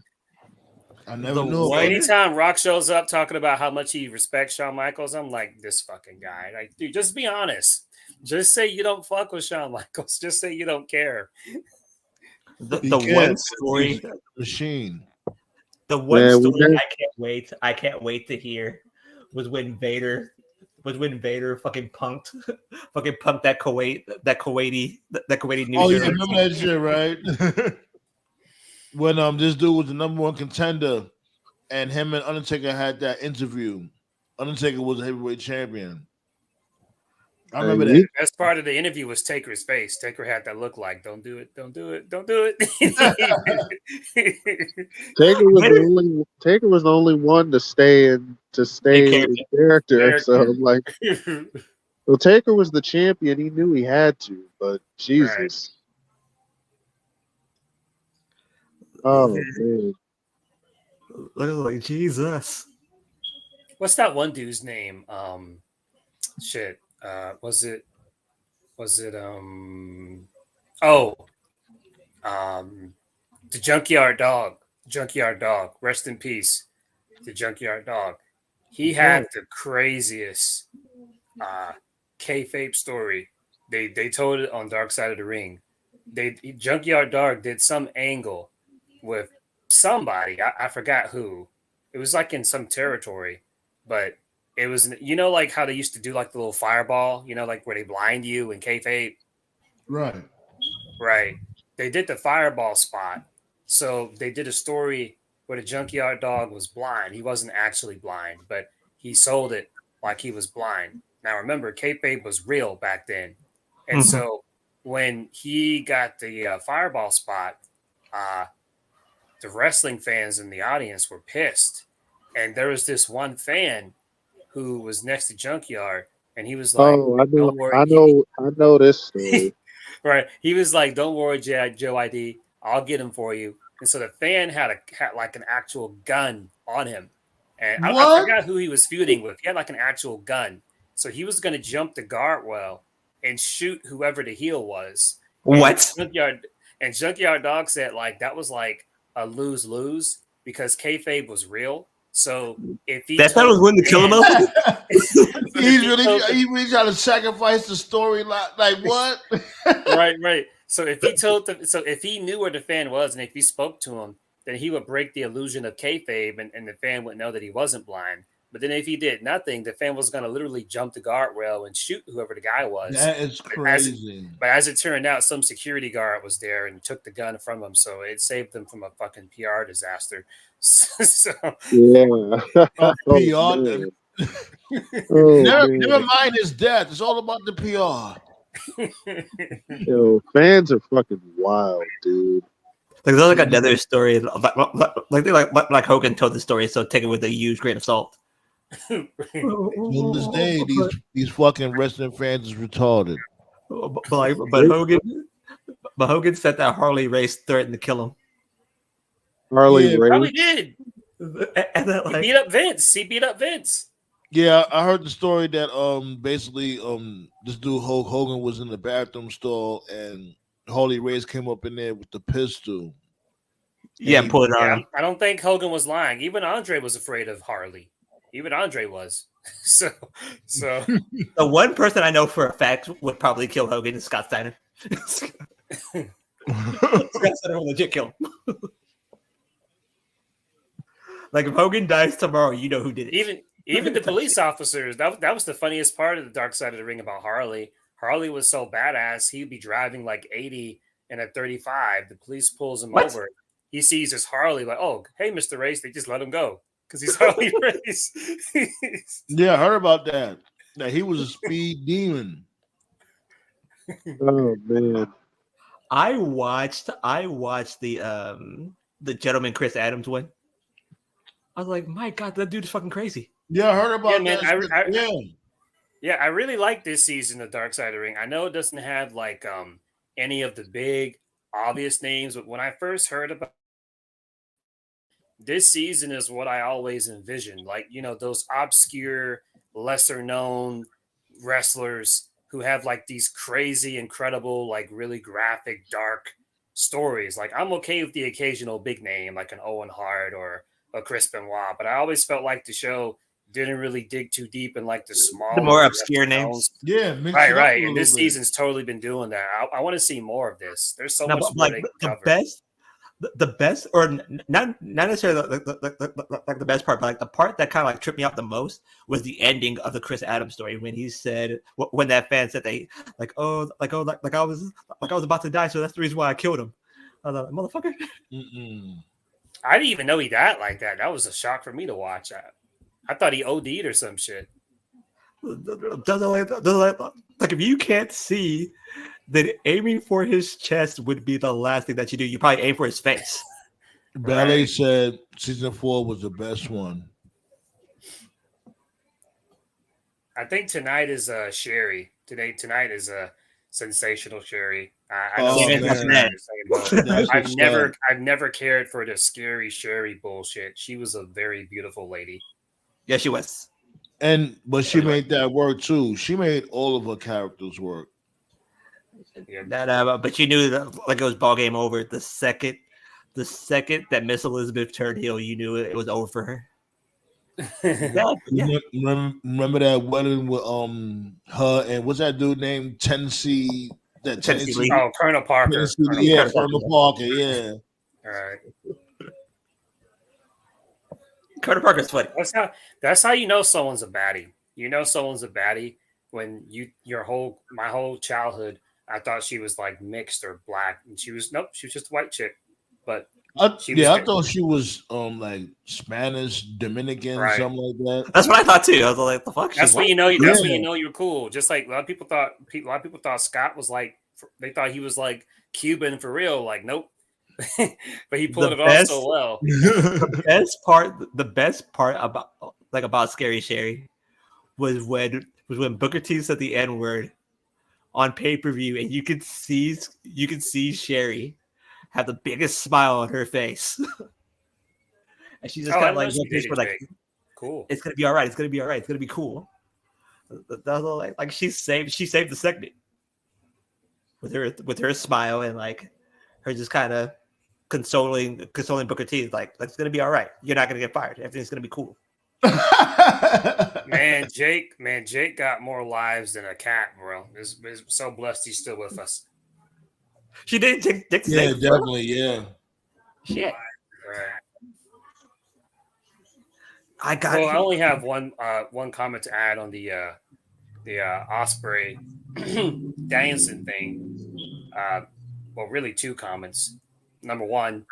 I never The knew So about it. anytime Rock shows up talking about how much he respects Shawn Michaels, I'm like, this fucking guy. Like, dude, just be honest. Just say you don't fuck with Shawn Michaels. Just say you don't care. The He one can't. story, He's a machine. the one Man, we story got- I can't wait to hear was when Vader fucking punked that Kuwaiti New Oh yeah, Jersey. remember that shit, right? When this dude was the number one contender, and him and Undertaker had that interview. Undertaker was a heavyweight champion. I remember Hey, that. we- Best part of the interview was Taker's face. Taker had that look like, don't do it, don't do it, don't do it. Taker was the only one to stay in character. So I'm like, well, Taker was the champion. He knew he had to, but Jesus. Oh man. Like Jesus. What's that one dude's name? Was it the Junkyard Dog, rest in peace, the Junkyard Dog. He had the craziest kayfabe story. They told it on Dark Side of the Ring. Junkyard Dog did some angle with somebody. I forgot who. It was like in some territory, but it was, like how they used to do like the little fireball, like where they blind you in kayfabe. Right. Right. They did the fireball spot. So they did a story where the Junkyard Dog was blind. He wasn't actually blind, but he sold it like he was blind. Now remember, kayfabe was real back then, and so when he got the fireball spot, the wrestling fans in the audience were pissed, and there was this one fan who was next to Junkyard, and he was like, Oh, I know, "Don't worry, I know this story. right?" He was like, "Don't worry, Joe ID, I'll get him for you." And so the fan had like an actual gun on him, and I forgot who he was feuding with. He had like an actual gun, so he was going to jump the guardrail and shoot whoever the heel was. What? And Junkyard Dog said like that was like a lose-lose because kayfabe was real. So if he that was when to kill him over. He really trying to sacrifice the story. Like what? right. So if he knew where the fan was and if he spoke to him, then he would break the illusion of kayfabe and the fan would know that he wasn't blind. But then if he did nothing, the fan was going to literally jump the guardrail and shoot whoever the guy was. That is crazy. But as it turned out, some security guard was there and took the gun from him. So it saved them from a fucking PR disaster. So, Yeah. PR. Never mind his death. It's all about the PR. Yo, fans are fucking wild, dude. Like there's like another story, like Hogan told the story, so take it with a huge grain of salt. To this day, these fucking wrestling fans is retarded. But Hogan said that Harley Race threatened to kill him. Harley Race probably did. And then, like, He beat up Vince. Yeah, I heard the story that basically this dude Hulk Hogan was in the bathroom stall and Harley Race came up in there with the pistol. Yeah, pull it on him. I don't think Hogan was lying. Even Andre was afraid of Harley. Even Andre was. So the one person I know for a fact would probably kill Hogan is Scott Steiner. Scott Steiner will legit kill him. Like if Hogan dies tomorrow, you know who did it. Even the police officers. That was the funniest part of the Dark Side of the Ring about Harley. Harley was so badass, he'd be driving like 80 in a 35. The police pulls him over. He sees his Harley, like, oh, hey, Mr. Race. They just let him go because he's Harley Race. Yeah, I heard about that. That he was a speed demon. Oh man. I watched the Gentleman Chris Adams win. I was like, my God, that dude is fucking crazy. Yeah, I heard about that. Yeah, I really like this season of Dark Side of the Ring. I know it doesn't have like any of the big obvious names, but when I first heard about this season is what I always envisioned. Like, you know, those obscure, lesser known wrestlers who have like these crazy, incredible, like really graphic, dark stories. Like I'm okay with the occasional big name, like an Owen Hart or a Chris Benoit, but I always felt like the show didn't really dig too deep in like the more obscure names. Yeah, right. And this season's totally been doing that. I want to see more of this. There's so much more they can cover. The best, or not necessarily like the best part, but like the part that kind of like tripped me out the most was the ending of the Chris Adams story when he said, when that fan said I was about to die, so that's the reason why I killed him. I was like, motherfucker. I didn't even know he died like that. That was a shock for me to watch. I thought he OD'd or some shit. Like if you can't see that aiming for his chest would be the last thing that you do, you probably aim for his face. Ballet said season 4 was the best one. I think tonight is Sherry. Tonight is a sensational Sherry. I've never cared for the scary Sherry bullshit. She was a very beautiful lady. Yeah, she was. But she made that work too. She made all of her characters work. But you knew that like it was ball game over the second that Miss Elizabeth turned heel, you knew it was over for her. Remember that wedding with her and what's that dude named Tennessee? Tennessee. Oh, Colonel Parker. Colonel Parker. Yeah. All right. Colonel Parker's funny. That's how you know someone's a baddie. You know someone's a baddie when my whole childhood I thought she was like mixed or black, and she was just a white chick. But I thought she was like Spanish, Dominican, Right. something like that. That's what I thought too. I was like, "The fuck?" That's when you know. Yeah. That's when you know you're cool. Just like a lot of people thought Scott was like. They thought he was like Cuban for real. Like, nope. But he pulled it off so well. The best part about Scary Sherry was when Booker T said the N word on pay-per-view, and you could see Sherry have the biggest smile on her face. And she's just kind of like, cool. It's gonna be all right. It's gonna be all right. It's gonna be cool. That was like she saved the segment with her smile and like her just kind of consoling Booker T. Like it's gonna be all right. You're not gonna get fired. Everything's gonna be cool. Man, Jake got more lives than a cat, bro. Is so blessed he's still with us. She did take yeah, definitely, yeah. Shit. Right. I only have one comment to add on the Osprey Danielson thing. Well, really two comments. Number one,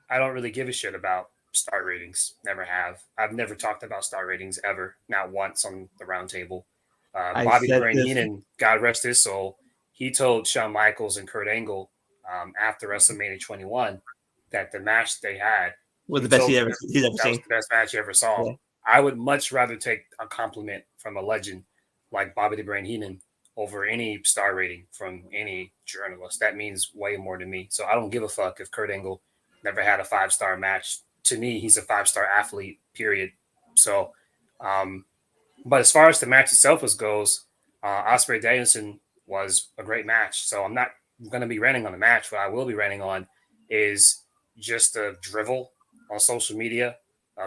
I don't really give a shit about star ratings. Never have. I've never talked about star ratings ever. Not once on the roundtable. Bobby the Brain Heenan, God rest his soul, he told Shawn Michaels and Kurt Angle after WrestleMania 21 that the match they had was the best he's ever seen. Was the best match you ever saw. Yeah. I would much rather take a compliment from a legend like Bobby the Brain Heenan over any star rating from any journalist. That means way more to me. So I don't give a fuck if Kurt Angle never had a 5-star match. To me, he's a 5-star athlete, period. So, but as far as the match itself goes, Osprey Danielson was a great match. So I'm not going to be ranting on the match. What I will be ranting on is just the drivel on social media.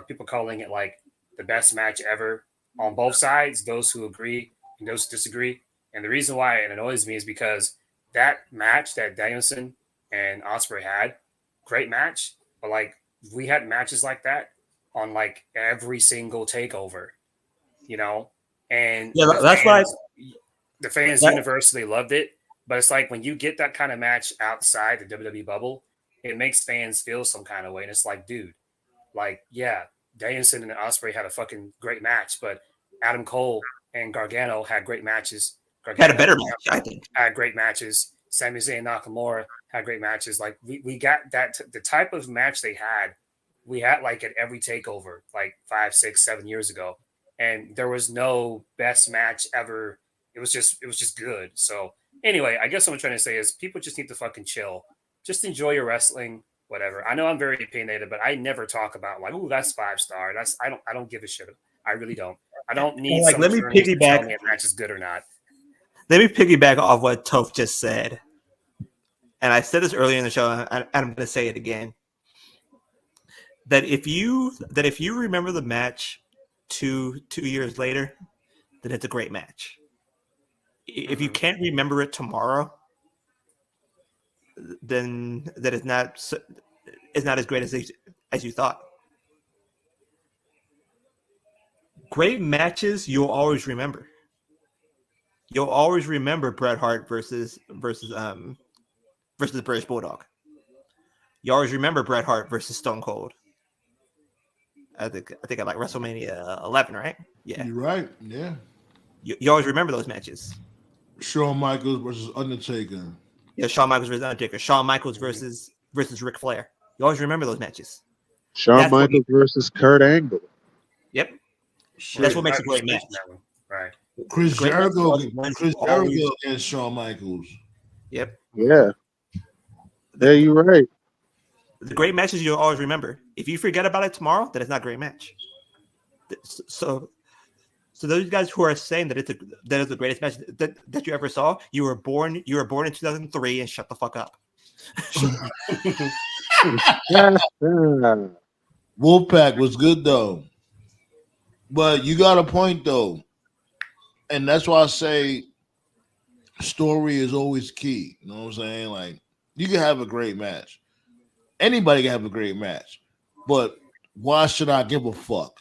People calling it like the best match ever on both sides, those who agree and those who disagree. And the reason why it annoys me is because that match that Danielson and Osprey had, great match, but like we had matches like that on like every single takeover, you know? And yeah, that's why the fans universally loved it. But it's like when you get that kind of match outside the WWE bubble, it makes fans feel some kind of way. And it's like, dude, like, yeah, Danielson and Osprey had a fucking great match, but Adam Cole and Gargano had great matches. Gargano had a better match, I think. Had great matches. Sami Zayn and Nakamura had great matches. Like we got that the type of match they had, we had like at every takeover, like 5, 6, 7 years ago. And there was no best match ever. It was just good. So anyway, I guess what I'm trying to say is people just need to fucking chill. Just enjoy your wrestling, whatever. I know I'm very opinionated, but I never talk about like, oh, that's 5-star. That's I don't give a shit. I really don't. I don't need like let me piggyback. If match is good or not. Let me piggyback off what Toph just said. And I said this earlier in the show, and I'm going to say it again. That if you remember the match 2 years later, then it's a great match. If you can't remember it tomorrow, then that is not as great as you thought. Great matches you'll always remember. You'll always remember Bret Hart versus the British Bulldog. You always remember Bret Hart versus Stone Cold. I think at like WrestleMania 11, right? Yeah, you're right. Yeah, you always remember those matches. Shawn Michaels versus Undertaker. Yeah, Shawn Michaels versus Undertaker. Shawn Michaels versus Ric Flair. You always remember those matches. Shawn Michaels versus Kurt Angle. Yep, that's what makes a great match. Right. Chris Jericho against Shawn Michaels. Yep. Yeah. Yeah, you're right. The great matches you'll always remember. If you forget about it tomorrow, then it's not a great match. So those guys who are saying that it's the greatest match that you ever saw, you were born in 2003 and shut the fuck up. Wolfpack was good though. But you got a point though. And that's why I say story is always key. You know what I'm saying? Like, you can have a great match. Anybody can have a great match. But why should I give a fuck?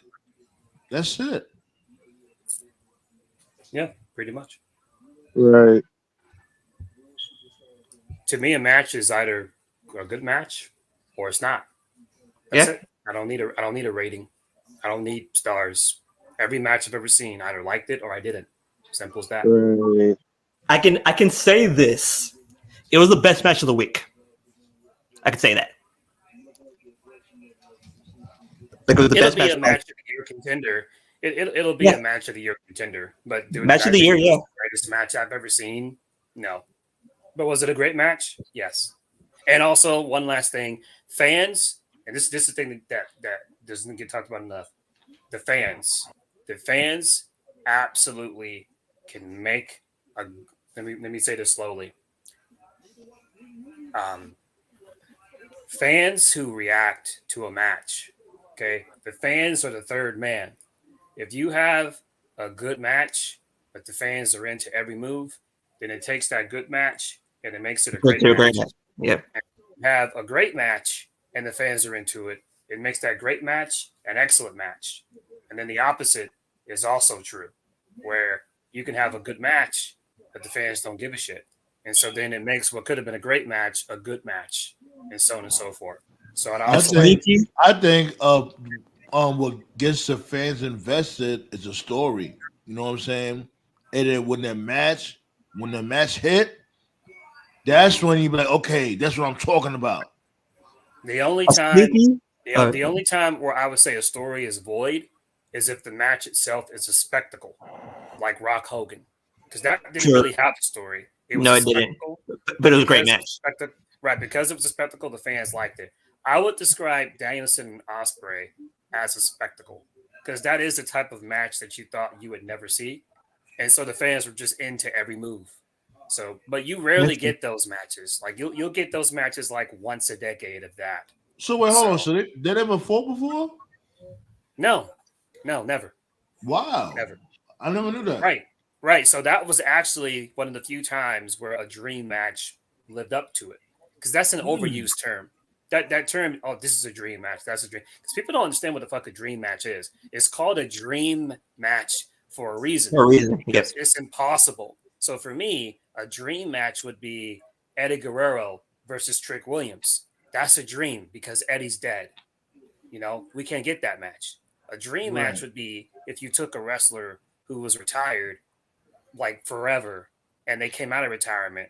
That's it. Yeah, pretty much. Right. To me, a match is either a good match or it's not. That's it. I don't need a rating. I don't need stars. Every match I've ever seen, I either liked it or I didn't. Simple as that. Right. I can say this. It was the best match of the week. I can say that. Like it was the It'll best be match. a match of the year contender. It'll be Yeah. a match of the year contender. But dude, Match of the year, yeah. The greatest match I've ever seen. No. But was it a great match? Yes. And also one last thing, fans, and this is the thing that doesn't get talked about enough. The fans absolutely can make a. Let me say this slowly. Fans who react to a match, okay, the fans are the third man. If you have a good match, but the fans are into every move, then it takes that good match and it makes it a great match. Yep. Have a great match and the fans are into it, it makes that great match an excellent match. And then the opposite is also true, where you can have a good match, but the fans don't give a shit. And so then it makes what could have been a great match a good match, and so on and so forth. So I think what gets the fans invested is a story. You know what I'm saying? And then when the match hit, that's when you be like, okay, that's what I'm talking about. The only time where I would say a story is void is if the match itself is a spectacle, like Rock Hogan, because that didn't really have a story. It didn't. But it was a great match. Right, because it was a spectacle, the fans liked it. I would describe Danielson and Ospreay as a spectacle because that is the type of match that you thought you would never see, and so the fans were just into every move. So, but you rarely get those matches. Like you'll get those matches like once a decade of that. So wait, hold on. So they ever fought before? No, never. Wow, never. I never knew that. Right. So that was actually one of the few times where a dream match lived up to it, because that's an overused term. That term, oh, this is a dream match. That's a dream. Because people don't understand what the fuck a dream match is. It's called a dream match for a reason. Yes. It's impossible. So for me, a dream match would be Eddie Guerrero versus Trick Williams. That's a dream because Eddie's dead. You know, we can't get that match. A dream match would be if you took a wrestler who was retired like forever and they came out of retirement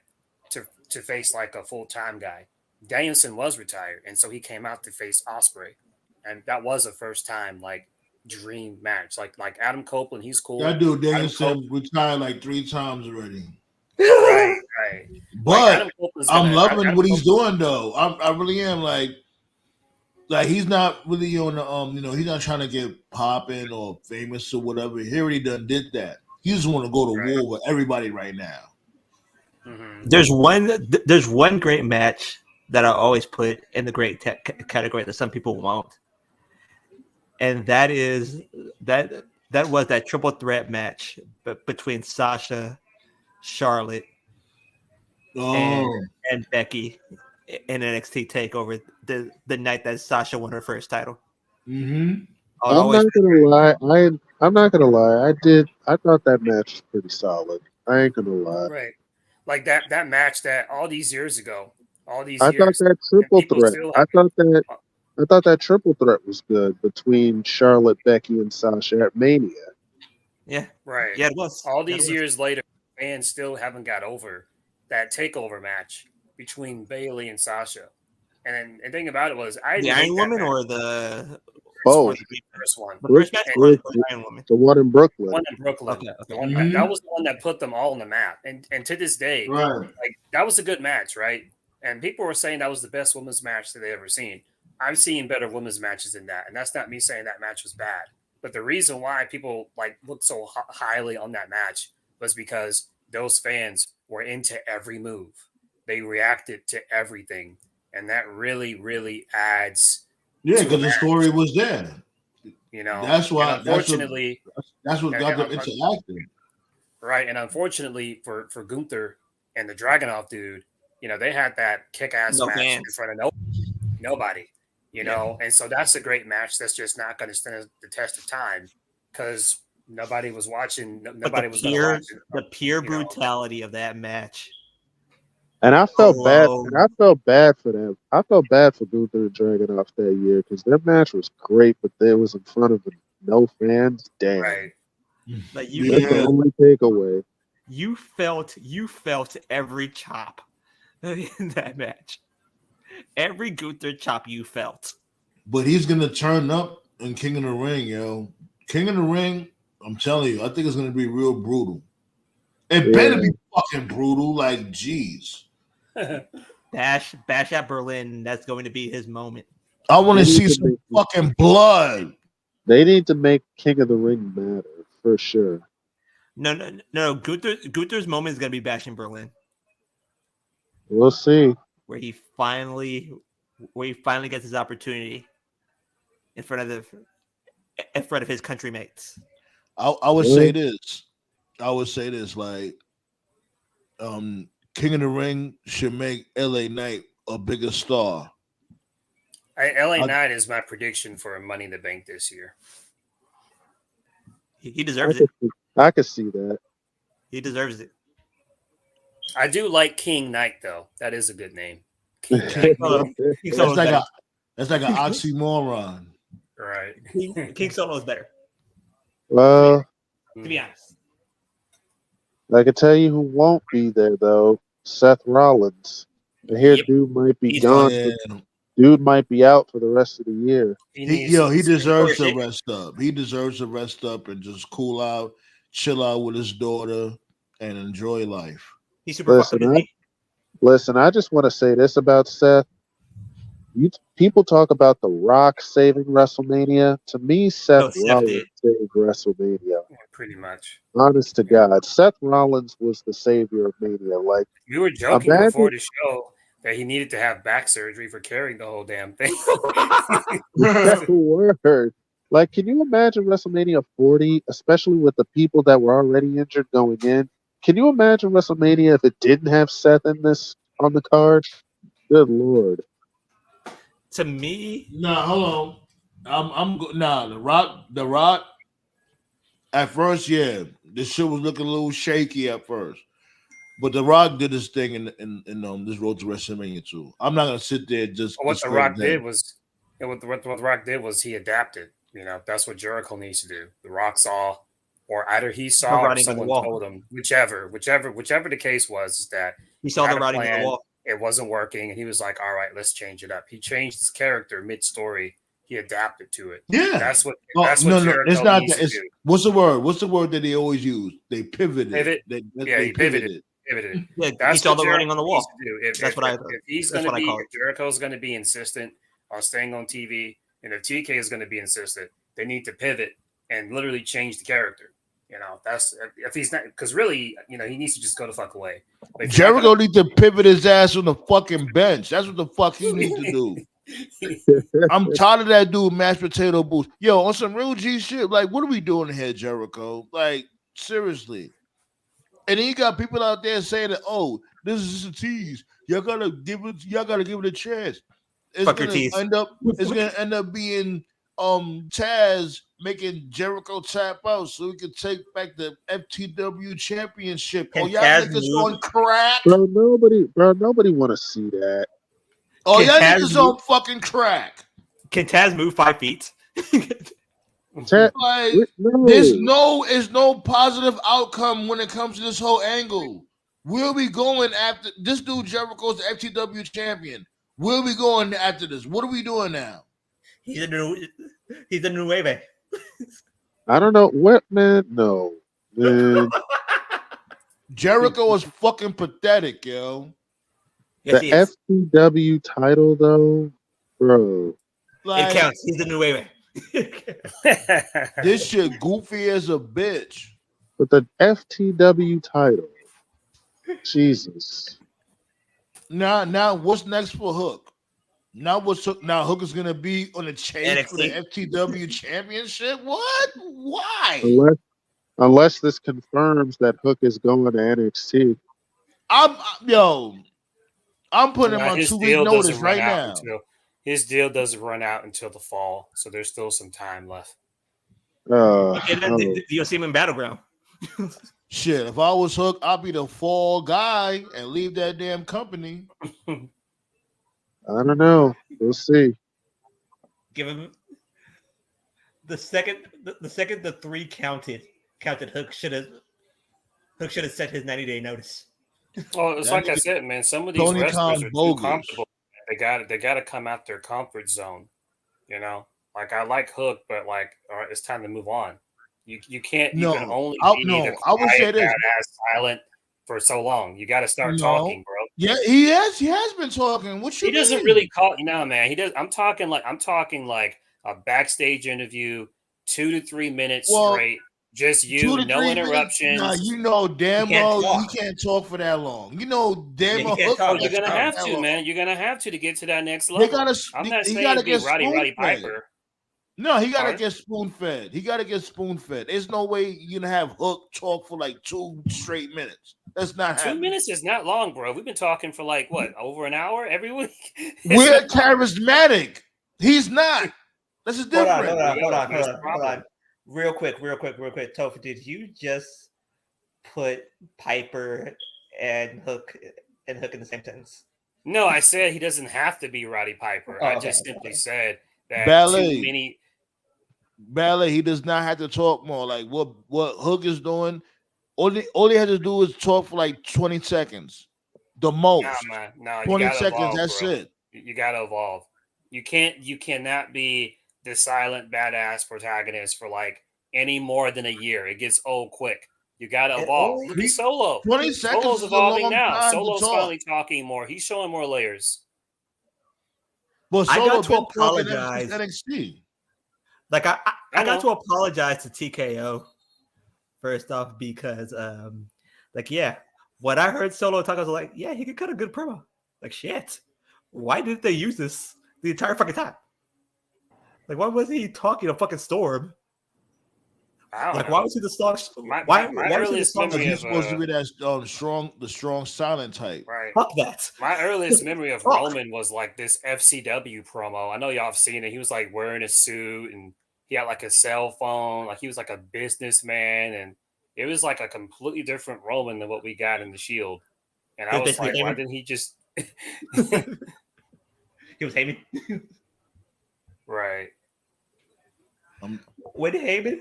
to face like a full-time guy. Danielson was retired, and so he came out to face Ospreay, and that was a first time like dream match. Like Adam Copeland, he's cool. That dude Danielson retired like 3 times already. Right. But I'm loving what he's doing though. I really am like he's not really on the he's not trying to get popping or famous or whatever. He already did that. He just want to go to war with everybody right now. Mm-hmm. There's one great match that I always put in the great category that some people won't, and that is that was that triple threat match between Sasha, Charlotte, and Becky in NXT Takeover the night that Sasha won her first title. Mm-hmm. I'm not gonna lie. I thought that match was pretty solid. I ain't gonna lie. Right, like that match that all these years ago. I thought that triple threat. I thought that triple threat was good between Charlotte, Becky, and Sasha at Mania. Yeah, right. Yeah, it was. All these years later, fans still haven't got over that takeover match between Bayley and Sasha. And the thing about it was, the Iron Woman or the both. The first one. The first match was the Iron Woman. The one in Brooklyn. Okay. Mm-hmm. That was the one that put them all on the map. And to this day, like that was a good match, right? And people were saying that was the best women's match that they ever seen. I've seen better women's matches than that, and that's not me saying that match was bad. But the reason why people like looked so highly on that match was because those fans were into every move. They reacted to everything, and that really, really adds. Yeah, because the story was there. You know, that's why. Unfortunately, that's what got them interacting. Right, and unfortunately for Gunther and the Dragunov dude, you know, they had that kick-ass match in front of nobody. You know, and so that's a great match that's just not going to stand the test of time because nobody was watching. Nobody was going to watch it. The pure brutality of that match And I felt bad. Oh, And I felt bad for them. I felt bad for Gunther and Dragunov that year because their match was great, but they was in front of no fans. Damn, Right. like that's the Yeah. only takeaway. you felt every chop in that match. Every Gunther chop you felt. But he's gonna turn up in King of the Ring, yo. King of the Ring, I'm telling you, I think it's gonna be real brutal. It better Yeah. be fucking brutal, like jeez. Bash at Berlin. That's going to be his moment. I want They to need see to some make- fucking blood. They need to make King of the Ring matter for sure. No. Gunther's moment is going to be Bash in Berlin, We'll see. where he finally gets his opportunity in front of his country mates. I would Really? say this. I would say this, like, King of the Ring should make LA Knight a bigger star. LA Knight is my prediction for Money in the Bank this year. He deserves it. I could see that. He deserves it. I do like King Knight though. That is a good name. King Knight. King That's Solo's like better. that's like an oxymoron. Right. King Solo is better. Well, To be honest, I can tell you who won't be there though. Seth Rollins. I hear Yep. dude might be He's gone. Yeah. Dude might be out for the rest of the year. He needs deserves shit. to rest up. He deserves to rest up and just cool out, chill out with his daughter, and enjoy life. he's super fucked up. Listen, Isn't he? Listen, I just want to say this about Seth. People talk about The Rock saving WrestleMania. To me, Seth Seth Rollins did. saved WrestleMania. Yeah, pretty much. Honest to God, Seth Rollins was the savior of Mania. Like, We were joking Imagine- before the show that he needed to have back surgery for carrying the whole damn thing. word. Like, can you imagine WrestleMania 40, especially with the people that were already injured going in? Can you imagine WrestleMania if it didn't have Seth in this on the card? Good Lord. To me, Nah, hold on. Nah, the Rock. At first, yeah, this shit was looking a little shaky at first, but The Rock did his thing in this road to WrestleMania too. I'm not gonna sit there just. What The Rock did was, what The Rock did was he adapted. You know, that's what Jericho needs to do. The Rock saw, or either he saw, or writing on the someone wall. told him. Whichever the case was, is that he saw had the a writing on plan, the wall. it wasn't working, and he was like, "All right, let's change it up." He changed his character mid-story. He adapted to it. Yeah, That's what. Oh, That's what no, Jericho it's not needs that. to It's do. what's the word? What's the word that they always use? They pivoted. Pivot. They He pivoted. Pivoted. Yeah, That's he saw what the writing Jericho on the needs wall. to do. That's what I. If he's That's going to what I be, call it. if Jericho's going to be insistent on staying on TV, and if TK is going to be insistent, they need to pivot and literally change the character. You know, that's if he's not, because really, you know, he needs to just go the fuck away. But if you're not Jericho need to pivot his ass on the fucking bench. That's what the fuck he needs to do. I'm tired of that dude mashed potato boots. Yo, on some real G shit, like, what are we doing here, Jericho? Like, seriously. And then you got people out there saying that, oh, this is just a tease. Y'all gotta give it a chance. It's Fuck your gonna tease. end up being Taz making Jericho tap out so we can take back the FTW championship. Can Oh, y'all Taz niggas move? on crack. Bro, nobody want to see that. Oh, Can y'all Taz niggas move? on fucking crack. Can Taz move 5 feet? Like, No. there's no positive outcome when it comes to this whole angle. We'll be going after this dude Jericho's the FTW champion. We'll be going after this. What are we doing now? He's a new wave. I don't know what, man. No, man. Jericho is fucking pathetic, yo. Yes, he The is. FTW title, though, bro. Like, It counts. He's the new wave. this shit goofy as a bitch. But the FTW title, Jesus. Now what's next for Hook? Now Hook is gonna be on the chase for the FTW championship? What? Why? Unless this confirms that Hook is going to NXT. I'm putting him on his 2 week deal notice doesn't run right out now. his deal doesn't run out until the fall, so there's still some time left. Okay, then you'll see him in Battleground. Shit, if I was Hook, I'd be the fall guy and leave that damn company. I don't know. We'll see. Give him the second. The second the 3 counted. Hook should have set his 90-day notice. Well, it's That like I nigga- said, man. Some of these Tony wrestlers Khan are too bogus. comfortable. They got to come out their comfort zone. You know, like I like Hook, but like, all right, it's time to move on. You can't. You can only be the I would say quiet, this. badass, silent for so long. You got to start talking, bro. Yeah, he has been talking. What you He doesn't mean? really call. No, man. He does. I'm talking like a backstage interview, 2 to 3 minutes straight. Just you, no interruptions. Nah, you know damn well he can't talk for that long. You know damn well. You're gonna have to, man. You're gonna have to get to that next level. I'm not saying be Roddy Piper. No, he gotta get spoon fed. There's no way you're gonna have Hook talk for like 2 straight minutes. That's not 2 happening. minutes is not long, bro. We've been talking for like what, over an hour every week. We're charismatic. He's not. This is different. Hold on. Real quick. Topher, did you just put Piper and Hook in the same sentence? No, I said he doesn't have to be Roddy Piper. I just simply said that Ballet. too many. Ballet, he does not have to talk more. Like what Hook is doing, all he had to do is talk for like 20 seconds. The most. Nah, man. No, 20 you gotta seconds, evolve, that's bro. it. You gotta evolve. You cannot be the silent badass protagonist for like any more than a year. It gets old quick. You gotta evolve. Look at Solo. 20 seconds Solo's is evolving a long now. time Solo's to talk. finally talking more. He's showing more layers. But I Solo got to been talking apologize. ever since NXT. Like I got to apologize to TKO first off because when I heard Solo talk, I was like, yeah, he could cut a good promo. Like shit. Why didn't they use this the entire fucking time? Like why wasn't he talking a fucking Storm? Like why was he the strong? Why was he the strong? He's supposed to be that strong silent type. Right. Fuck that. My earliest memory of Roman was like this FCW promo. I know y'all have seen it. He was like wearing a suit and he had like a cell phone. Like he was like a businessman, and it was like a completely different Roman than what we got in the Shield. And I was like, why didn't he just? He was Heyman. Right. With Heyman,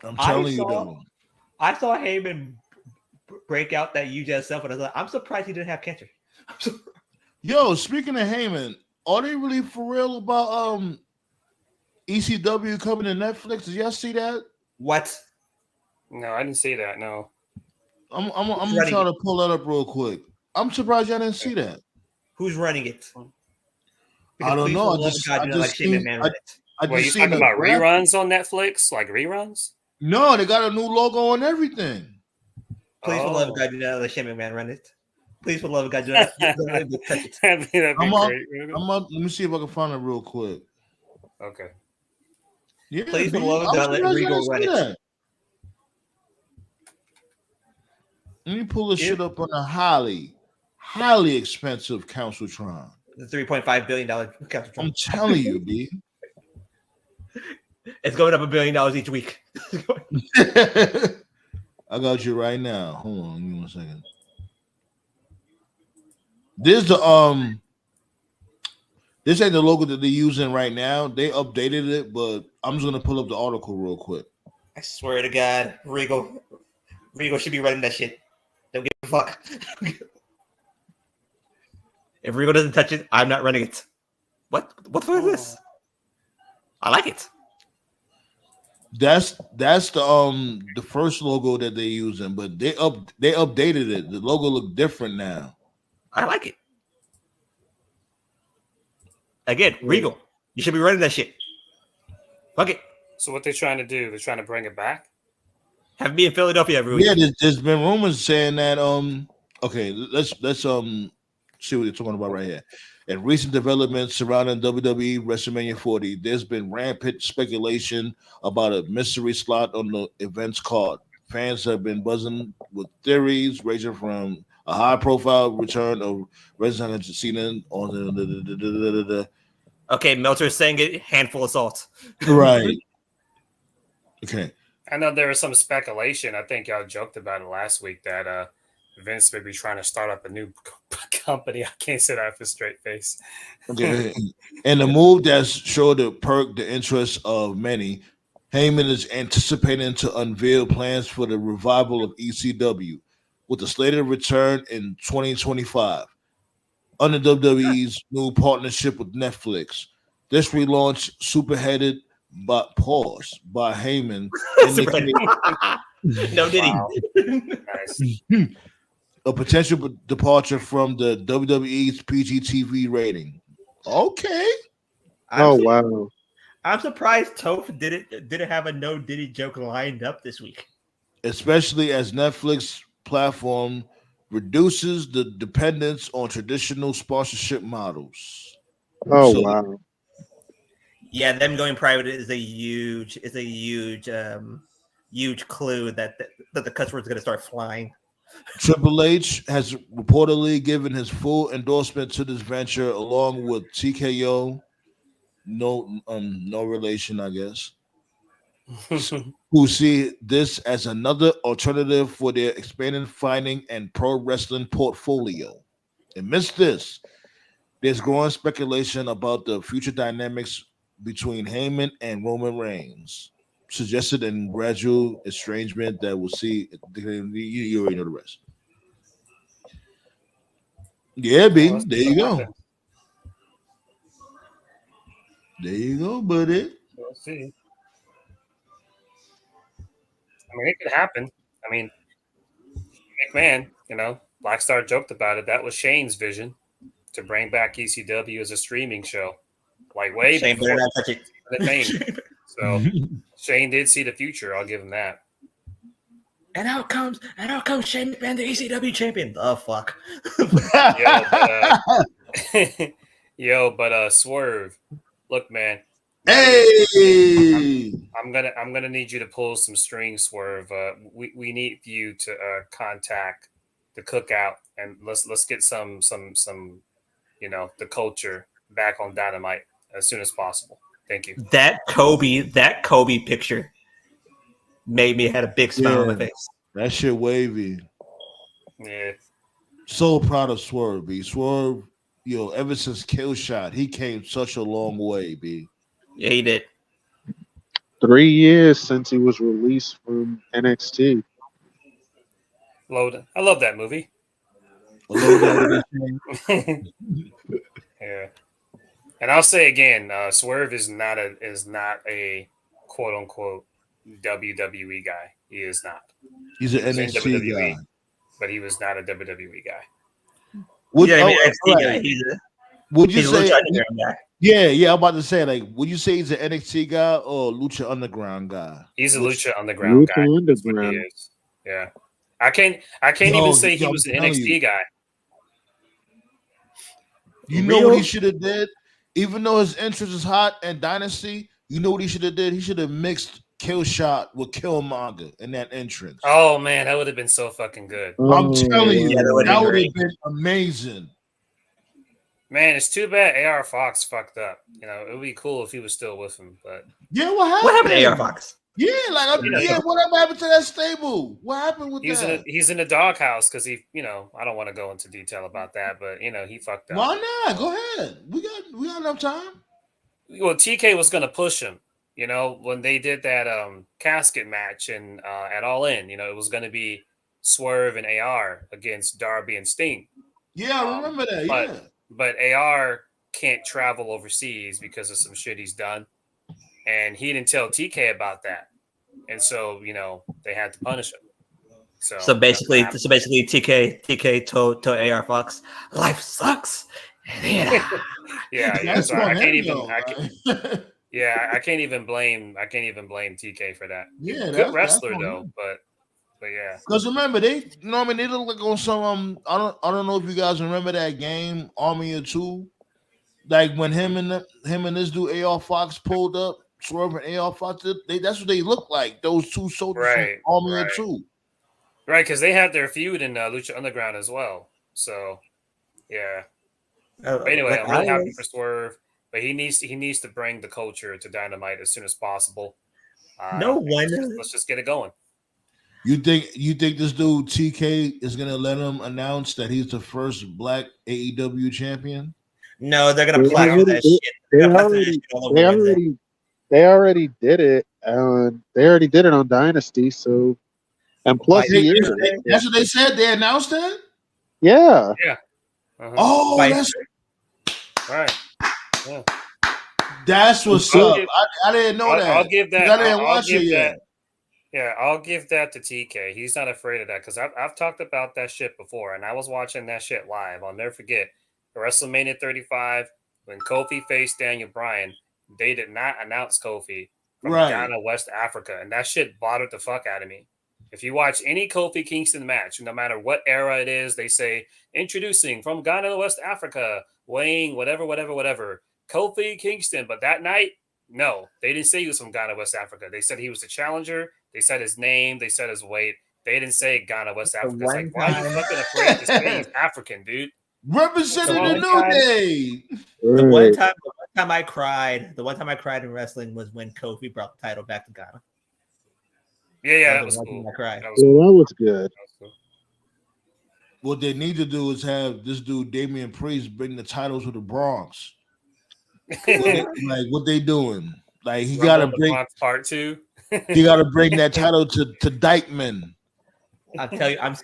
I'm telling you though. I saw Heyman break out that you just self, and I was like, I'm surprised he didn't have cancer. Yo, speaking of Heyman, are they really for real about ECW coming to Netflix? Did y'all see that? What? No, I didn't see that. No. I'm gonna try to pull that up real quick. I'm surprised y'all didn't see that. Who's running it? I don't know. I just seen you talking about reruns on Netflix? Like reruns? No, they got a new logo and everything. Please, for the love of God, do not let Shane McMahon run it. Please, for the love of God, do not touch it. That'd be great. Let me see if I can find it real quick. Okay. Yeah, please, for the love of God, let Regal run it. Let me pull this shit up on a highly expensive Counciltron. The $3.5 billion Counciltron. I'm telling you, B. It's going up $1 billion each week. I got you right now. Hold on, give me 1 second. This ain't the logo that they're using right now. They updated it, but I'm just gonna pull up the article real quick. I swear to God, Regal should be running that shit. Don't give a fuck. If Regal doesn't touch it, I'm not running it. What the fuck is this? I like it. That's the first logo that they're using, but they updated it. The logo look different now. I like it. Again, Regal, you should be running that shit. Fuck it. So what they're trying to do? They're trying to bring it back. Have me in Philadelphia every week. Yeah, there's been rumors saying that. Okay, let's see what you're talking about right here. In recent developments surrounding WWE WrestleMania 40, there's been rampant speculation about a mystery slot on the event's card. Fans have been buzzing with theories ranging from a high-profile return of Resident Cena on the Okay, Meltzer's saying it, handful of salt. Right. Okay. I know there was some speculation. I think y'all joked about it last week that Vince may be trying to start up a new company. I can't say that with a straight face. Okay. And the move that's sure to perk the interest of many, Heyman is anticipating to unveil plans for the revival of ECW with a slated return in 2025 under WWE's new partnership with Netflix. This relaunch, superheaded by Heyman, indicates No, did Wow. he? Nice. a potential departure from the WWE's PG-TV rating. Okay. Oh wow. I'm surprised Toph didn't have a no Diddy joke lined up this week. Especially as Netflix platform reduces the dependence on traditional sponsorship models. Oh So- wow. Yeah, them going private is a huge clue that the customer is going to start flying. Triple H has reportedly given his full endorsement to this venture, along with TKO, no relation, I guess, who see this as another alternative for their expanding fighting and pro wrestling portfolio. Amidst this, there's growing speculation about the future dynamics between Heyman and Roman Reigns, suggested in gradual estrangement that we'll see. You already know the rest. Yeah, B. Well, There you go. happen. There you go, buddy. We'll see. I mean, it could happen. I mean, McMahon, Black Star joked about it. That was Shane's vision to bring back ECW as a streaming show, like way Shane before better not touch it. the name. So Shane did see the future. I'll give him that. And out comes Shane McMahon, the ECW champion. The fuck. But Swerve, look, man. Hey, I'm gonna need you to pull some strings, Swerve. We need you to contact the Cookout and let's get some the culture back on Dynamite as soon as possible. Thank you. That Kobe picture made me had a big smile on my face. that shit wavy. Yeah. So proud of Swerve, B. Swerve, ever since Kill Shot, he came such a long way, B. Yeah, he did. 3 years since he was released from NXT. Load. I love that movie. Yeah. Yeah. And I'll say again, Swerve is not a quote unquote WWE guy. He is not. He's an He was in NXT WWE, guy. but he was not a WWE guy. Would, Yeah, I mean, oh, NXT guy. right. He's you a say? Lucha Underground guy. Yeah. I'm about to say, like, would you say he's an NXT guy or Lucha Underground guy? He's a Lucha Underground Lucha guy. That's what he Underground. is. Yeah. I can't even say he was an I'm telling NXT you. guy. You know what Real? he should have did? Even though his interest is hot and Dynasty, you know what he should have did? He should have mixed Kill Shot with Killmonger in that entrance. Oh man, that would have been so fucking good. I'm telling you, Yeah, that would've that been would great. have been amazing. Man, it's too bad AR Fox fucked up. It would be cool if he was still with him, but Yeah, what happened? What happened to AR Fox? Yeah, like, Yeah. whatever happened to that stable? What happened with that? he's in the doghouse because he, I don't want to go into detail about that, but he fucked up. Why not? Go ahead. We got enough time. Well, TK was gonna push him. When they did that casket match and at All In, it was gonna be Swerve and AR against Darby and Sting. Yeah, I remember that. Yeah. But AR can't travel overseas because of some shit he's done. And he didn't tell TK about that. And so, they had to punish him. So basically, TK told AR Fox, life sucks. Yeah. That's So I on can't him, even. though, I can't even blame TK for that. Yeah, Good wrestler on though, him. but yeah. Because remember, they look like on some I don't know if you guys remember that game, Army of Two. Like when him and this dude AR Fox pulled up, Swerve and AR Fox, that's what they look like. Those two soldiers Right, from Army right. of Two. Right, because they had their feud in Lucha Underground as well. So yeah. But anyway, I'm really happy for Swerve, but he needs to bring the culture to Dynamite as soon as possible. No one. Let's just get it going. You think this dude TK is gonna let him announce that he's the first black AEW champion? No, they're gonna plaster that shit. They already did it. They already did it on Dynasty. So, and plus that's what they said. They announced that. Yeah. Yeah. Oh, that's right. Yeah. That's what's up. I didn't know that. I'll give that. I didn't watch it yet. Yeah, I'll give that to TK. He's not afraid of that because I've talked about that shit before, and I was watching that shit live. I'll never forget WrestleMania 35 when Kofi faced Daniel Bryan. They did not announce Kofi from Ghana, West Africa, and that shit bothered the fuck out of me. If you watch any Kofi Kingston match, no matter what era it is, they say introducing from Ghana, West Africa, weighing whatever, Kofi Kingston. But that night, no, they didn't say he was from Ghana, West Africa. They said he was the challenger. They said his name. They said his weight. They didn't say Ghana, West Africa. It's like, why are you fucking afraid to say he's African, dude? Representing the New Day. The one time I cried in wrestling was when Kofi brought the title back to Ghana. Yeah, that was cool. That was good. What they need to do is have this dude Damian Priest bring the title to the Bronx. What they doing? Like he got to bring Bronx Part 2. He got to bring that title to Dykeman. I'll tell you, I'm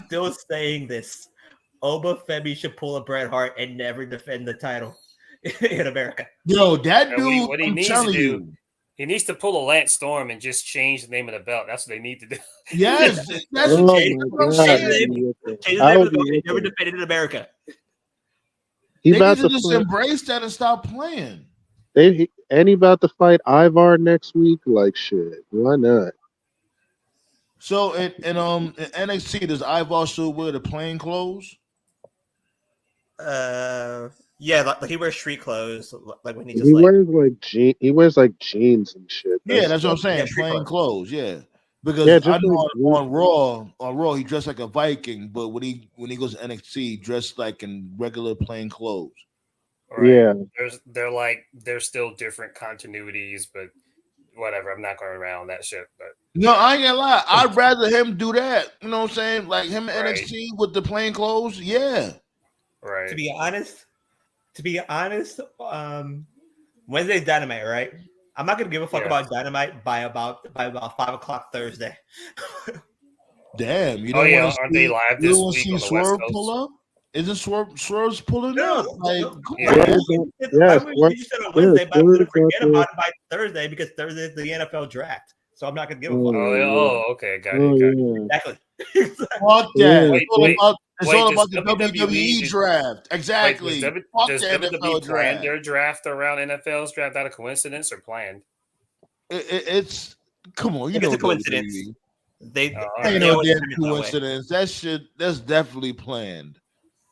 still saying this. Oba Femi should pull a Bret Hart and never defend the title in America. Yo, that dude. What he needs to do, he needs to pull a Lance Storm and just change the name of the belt. That's what they need to do. Yes, that's what I'm saying. Never defended in America. They need to just embrace that and stop playing. He about to fight Ivar next week. Like shit, why not? So in NXT, does Ivar still wear the plain clothes? Yeah, like he wears street clothes. Like when he wears like jeans and shit. That's what I'm saying. Plain clothes, yeah. Because I know on Raw he dressed like a Viking, but when he goes to NXT, he dressed like in regular plain clothes. Right. Yeah, they're still different continuities, but whatever. I'm not going around that shit. But no, I ain't gonna lie. I'd rather him do that. You know what I'm saying? Like him in NXT with the plain clothes. Yeah. Right. To be honest, Wednesday's Dynamite, right? I'm not gonna give a fuck about Dynamite by about 5:00 Thursday. Damn, you don't want to aren't they live this week on the Swerve West Coast? pull up? Isn't Swerve's pulling up? Like, I wish you said on Wednesday, but I'm gonna forget about it by Thursday because Thursday is the NFL draft. So I'm not gonna give a fuck. Okay, got it. Exactly. Fuck that. It's all about the WWE WWE draft. Exactly. Does WWE plan their draft around NFL's draft out of coincidence or planned? It's come on, it's a coincidence. Ain't no damn coincidence. That's definitely planned.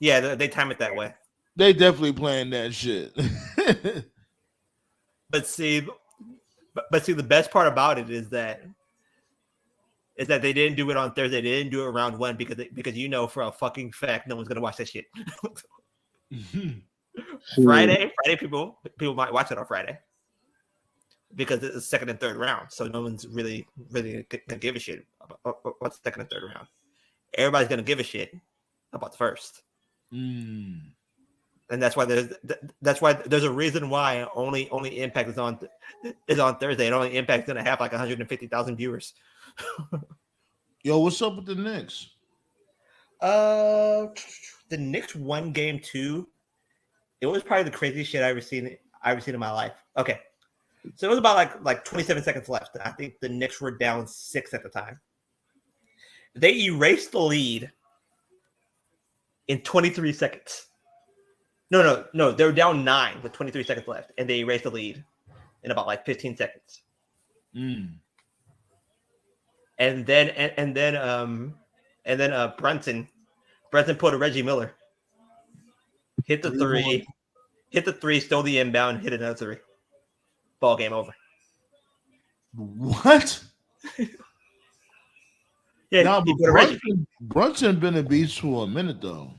Yeah, they time it that way. They definitely planned that shit. But see, the best part about it is that they didn't do it on Thursday. They didn't do it round one because you know for a fucking fact no one's gonna watch that shit. Friday, people might watch it on Friday because it's the second and third round. So no one's really gonna give a shit about what's the second and third round. Everybody's gonna give a shit about the first. And that's why there's a reason why only Impact is on Thursday, and only Impact's gonna have like 150,000 viewers. Yo, what's up with the Knicks? The Knicks won game 2. It was probably the craziest shit I've ever seen in my life. Okay, so it was about like 27 seconds left. I think the Knicks were down 6 at the time. They erased the lead in 23 seconds. No. They were down 9 with 23 seconds left, and they erased the lead in about like 15 seconds. And then Brunson pulled a Reggie Miller, hit the three, stole the inbound, hit another 3. Ball game over. What? Yeah, nah, Brunson been a beast for a minute though.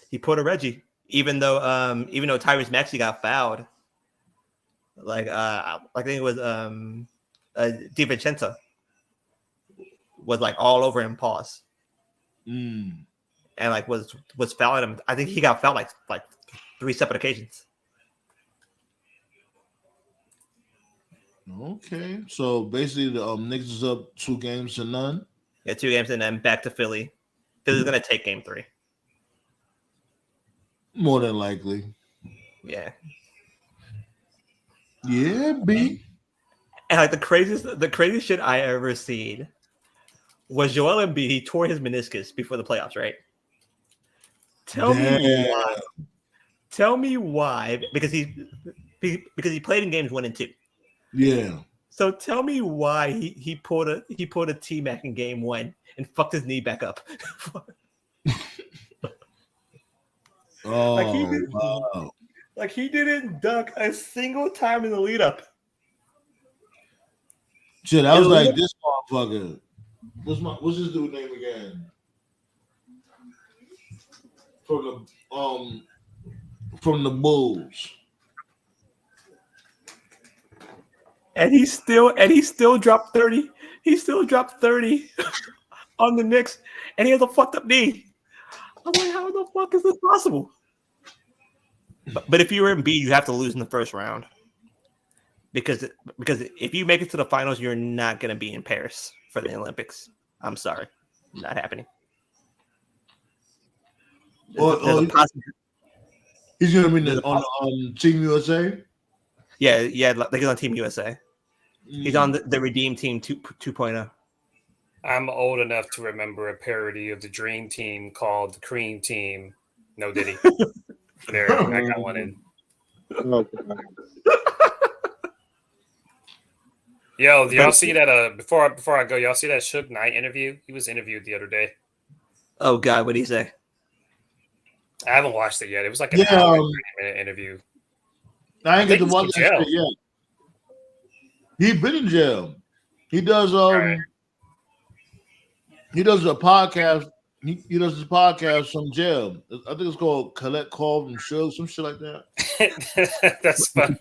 He pulled a Reggie, even though Tyrese Maxey got fouled. Like I think it was DiVincenzo was like all over him, pause, Mm. and like was fouling him. I think he got fouled like 3 separate occasions. Okay, so basically the Knicks is up 2-0. Yeah, 2 games and then back to Philly. Philly's gonna take game 3. More than likely. Yeah. Yeah, B. And like the craziest shit I ever seen was Joel Embiid. He tore his meniscus before the playoffs, right? Tell me why? Because he played in games 1 and 2. Yeah. So tell me why he pulled a T-Mac in game 1 and fucked his knee back up. Wow. Like he didn't dunk a single time in the lead up. Shit, I was like, this motherfucker. What's this dude's name again? From the Bulls. And he still dropped 30. He still dropped 30 on the Knicks, and he has a fucked up knee. I'm like, how the fuck is this possible? But if you were Embiid, you have to lose in the first round. Because if you make it to the finals, you're not going to be in Paris for the Olympics. I'm sorry. Not happening. He's going to be on Team USA? Yeah, like he's on Team USA. He's on the Redeem Team 2.0. I'm old enough to remember a parody of the Dream Team called the Cream Team. No Diddy. There, I got one in. Yo, do y'all see that? Before I go, y'all see that Suge Knight interview? He was interviewed the other day. Oh God, what did he say? I haven't watched it yet. It was like an hour and 30-minute interview. I ain't get to watch that shit yet. He been in jail. He does he does a podcast. He does his podcast from jail. I think it's called Collect Call from Suge, some shit like that. That's funny.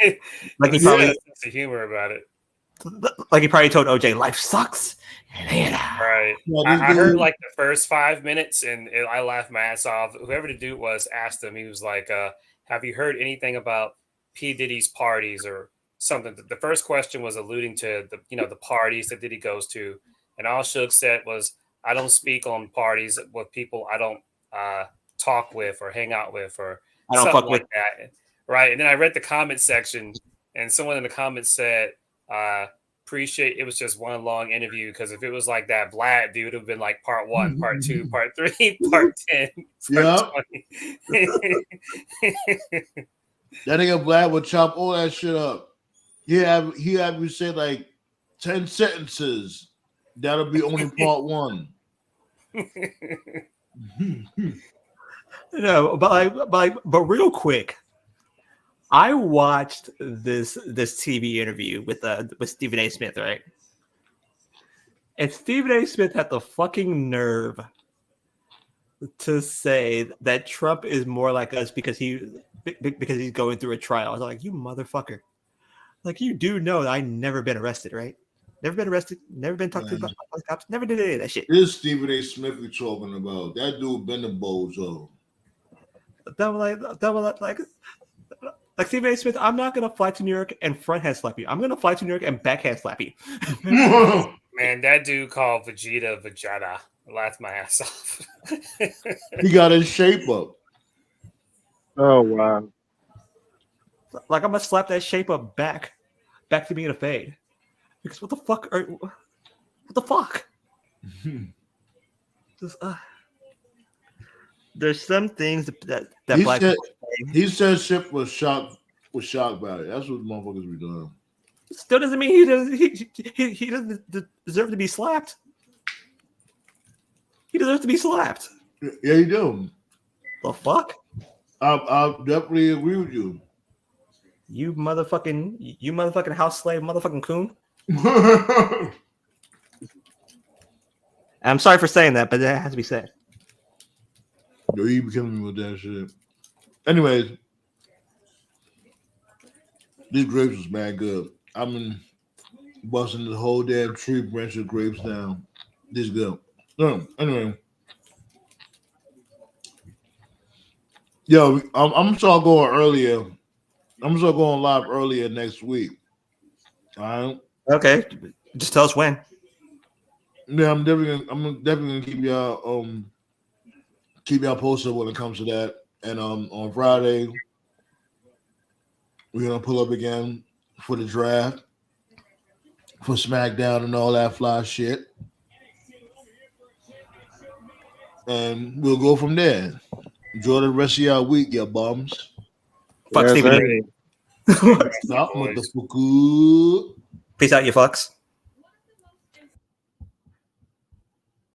He probably sense of humor about it. Like he probably told OJ, life sucks. Right. I heard like the first 5 minutes and I laughed my ass off. Whoever the dude was asked him, he was like, have you heard anything about P. Diddy's parties or something? The first question was alluding to the parties that Diddy goes to. And all Suge said was, I don't speak on parties with people I don't talk with or hang out with or I don't something fuck like with that. Right. And then I read the comment section and someone in the comments said, appreciate it was just one long interview because if it was like that, Vlad dude would have been like part 1, part 2, part 3, part 10. Yeah. That nigga Vlad would chop all that shit up. He have you say like 10 sentences. That'll be only part 1. No, but real quick, I watched this TV interview with Stephen A. Smith, right? And Stephen A. Smith had the fucking nerve to say that Trump is more like us because he's going through a trial. I was like, you motherfucker! Like you do know that I never been arrested, right? Never been arrested. Never been talked to by the cops. Never did any of that shit. This Stephen A. Smith we talking about. That dude been a bozo. That was like Stephen A. Smith. I'm not gonna fly to New York and front hand slap you. I'm gonna fly to New York and backhand slap you. Man, that dude called Vegeta Vegeta. Laughed my ass off. He got his shape up. Oh wow! Like I'm gonna slap that shape up back to being a fade. Because what the fuck? What the fuck? Just, there's some things that black people say. He said shit was shocked by it. That's what motherfuckers be doing. Still doesn't mean he doesn't deserve to be slapped. He deserves to be slapped. Yeah, you do. The fuck? I definitely agree with you. You motherfucking house slave, motherfucking coon. I'm sorry for saying that, but that has to be said. Yo, you be killing me with that shit. Anyways, These grapes was mad good. I've been busting the whole damn tree branch of grapes down. This good. Anyway. Yo, I'm gonna start going earlier. I'm gonna start going live earlier next week. All right. Okay. Just tell us when. Yeah, I'm definitely gonna keep y'all posted when it comes to that. And on Friday, we're gonna pull up again for the draft, for SmackDown and all that fly shit. And we'll go from there. Enjoy the rest of y'all week, ya bums. Fuck Yes, Stephen sir. A. Stop, motherfucker. Peace out, you fucks.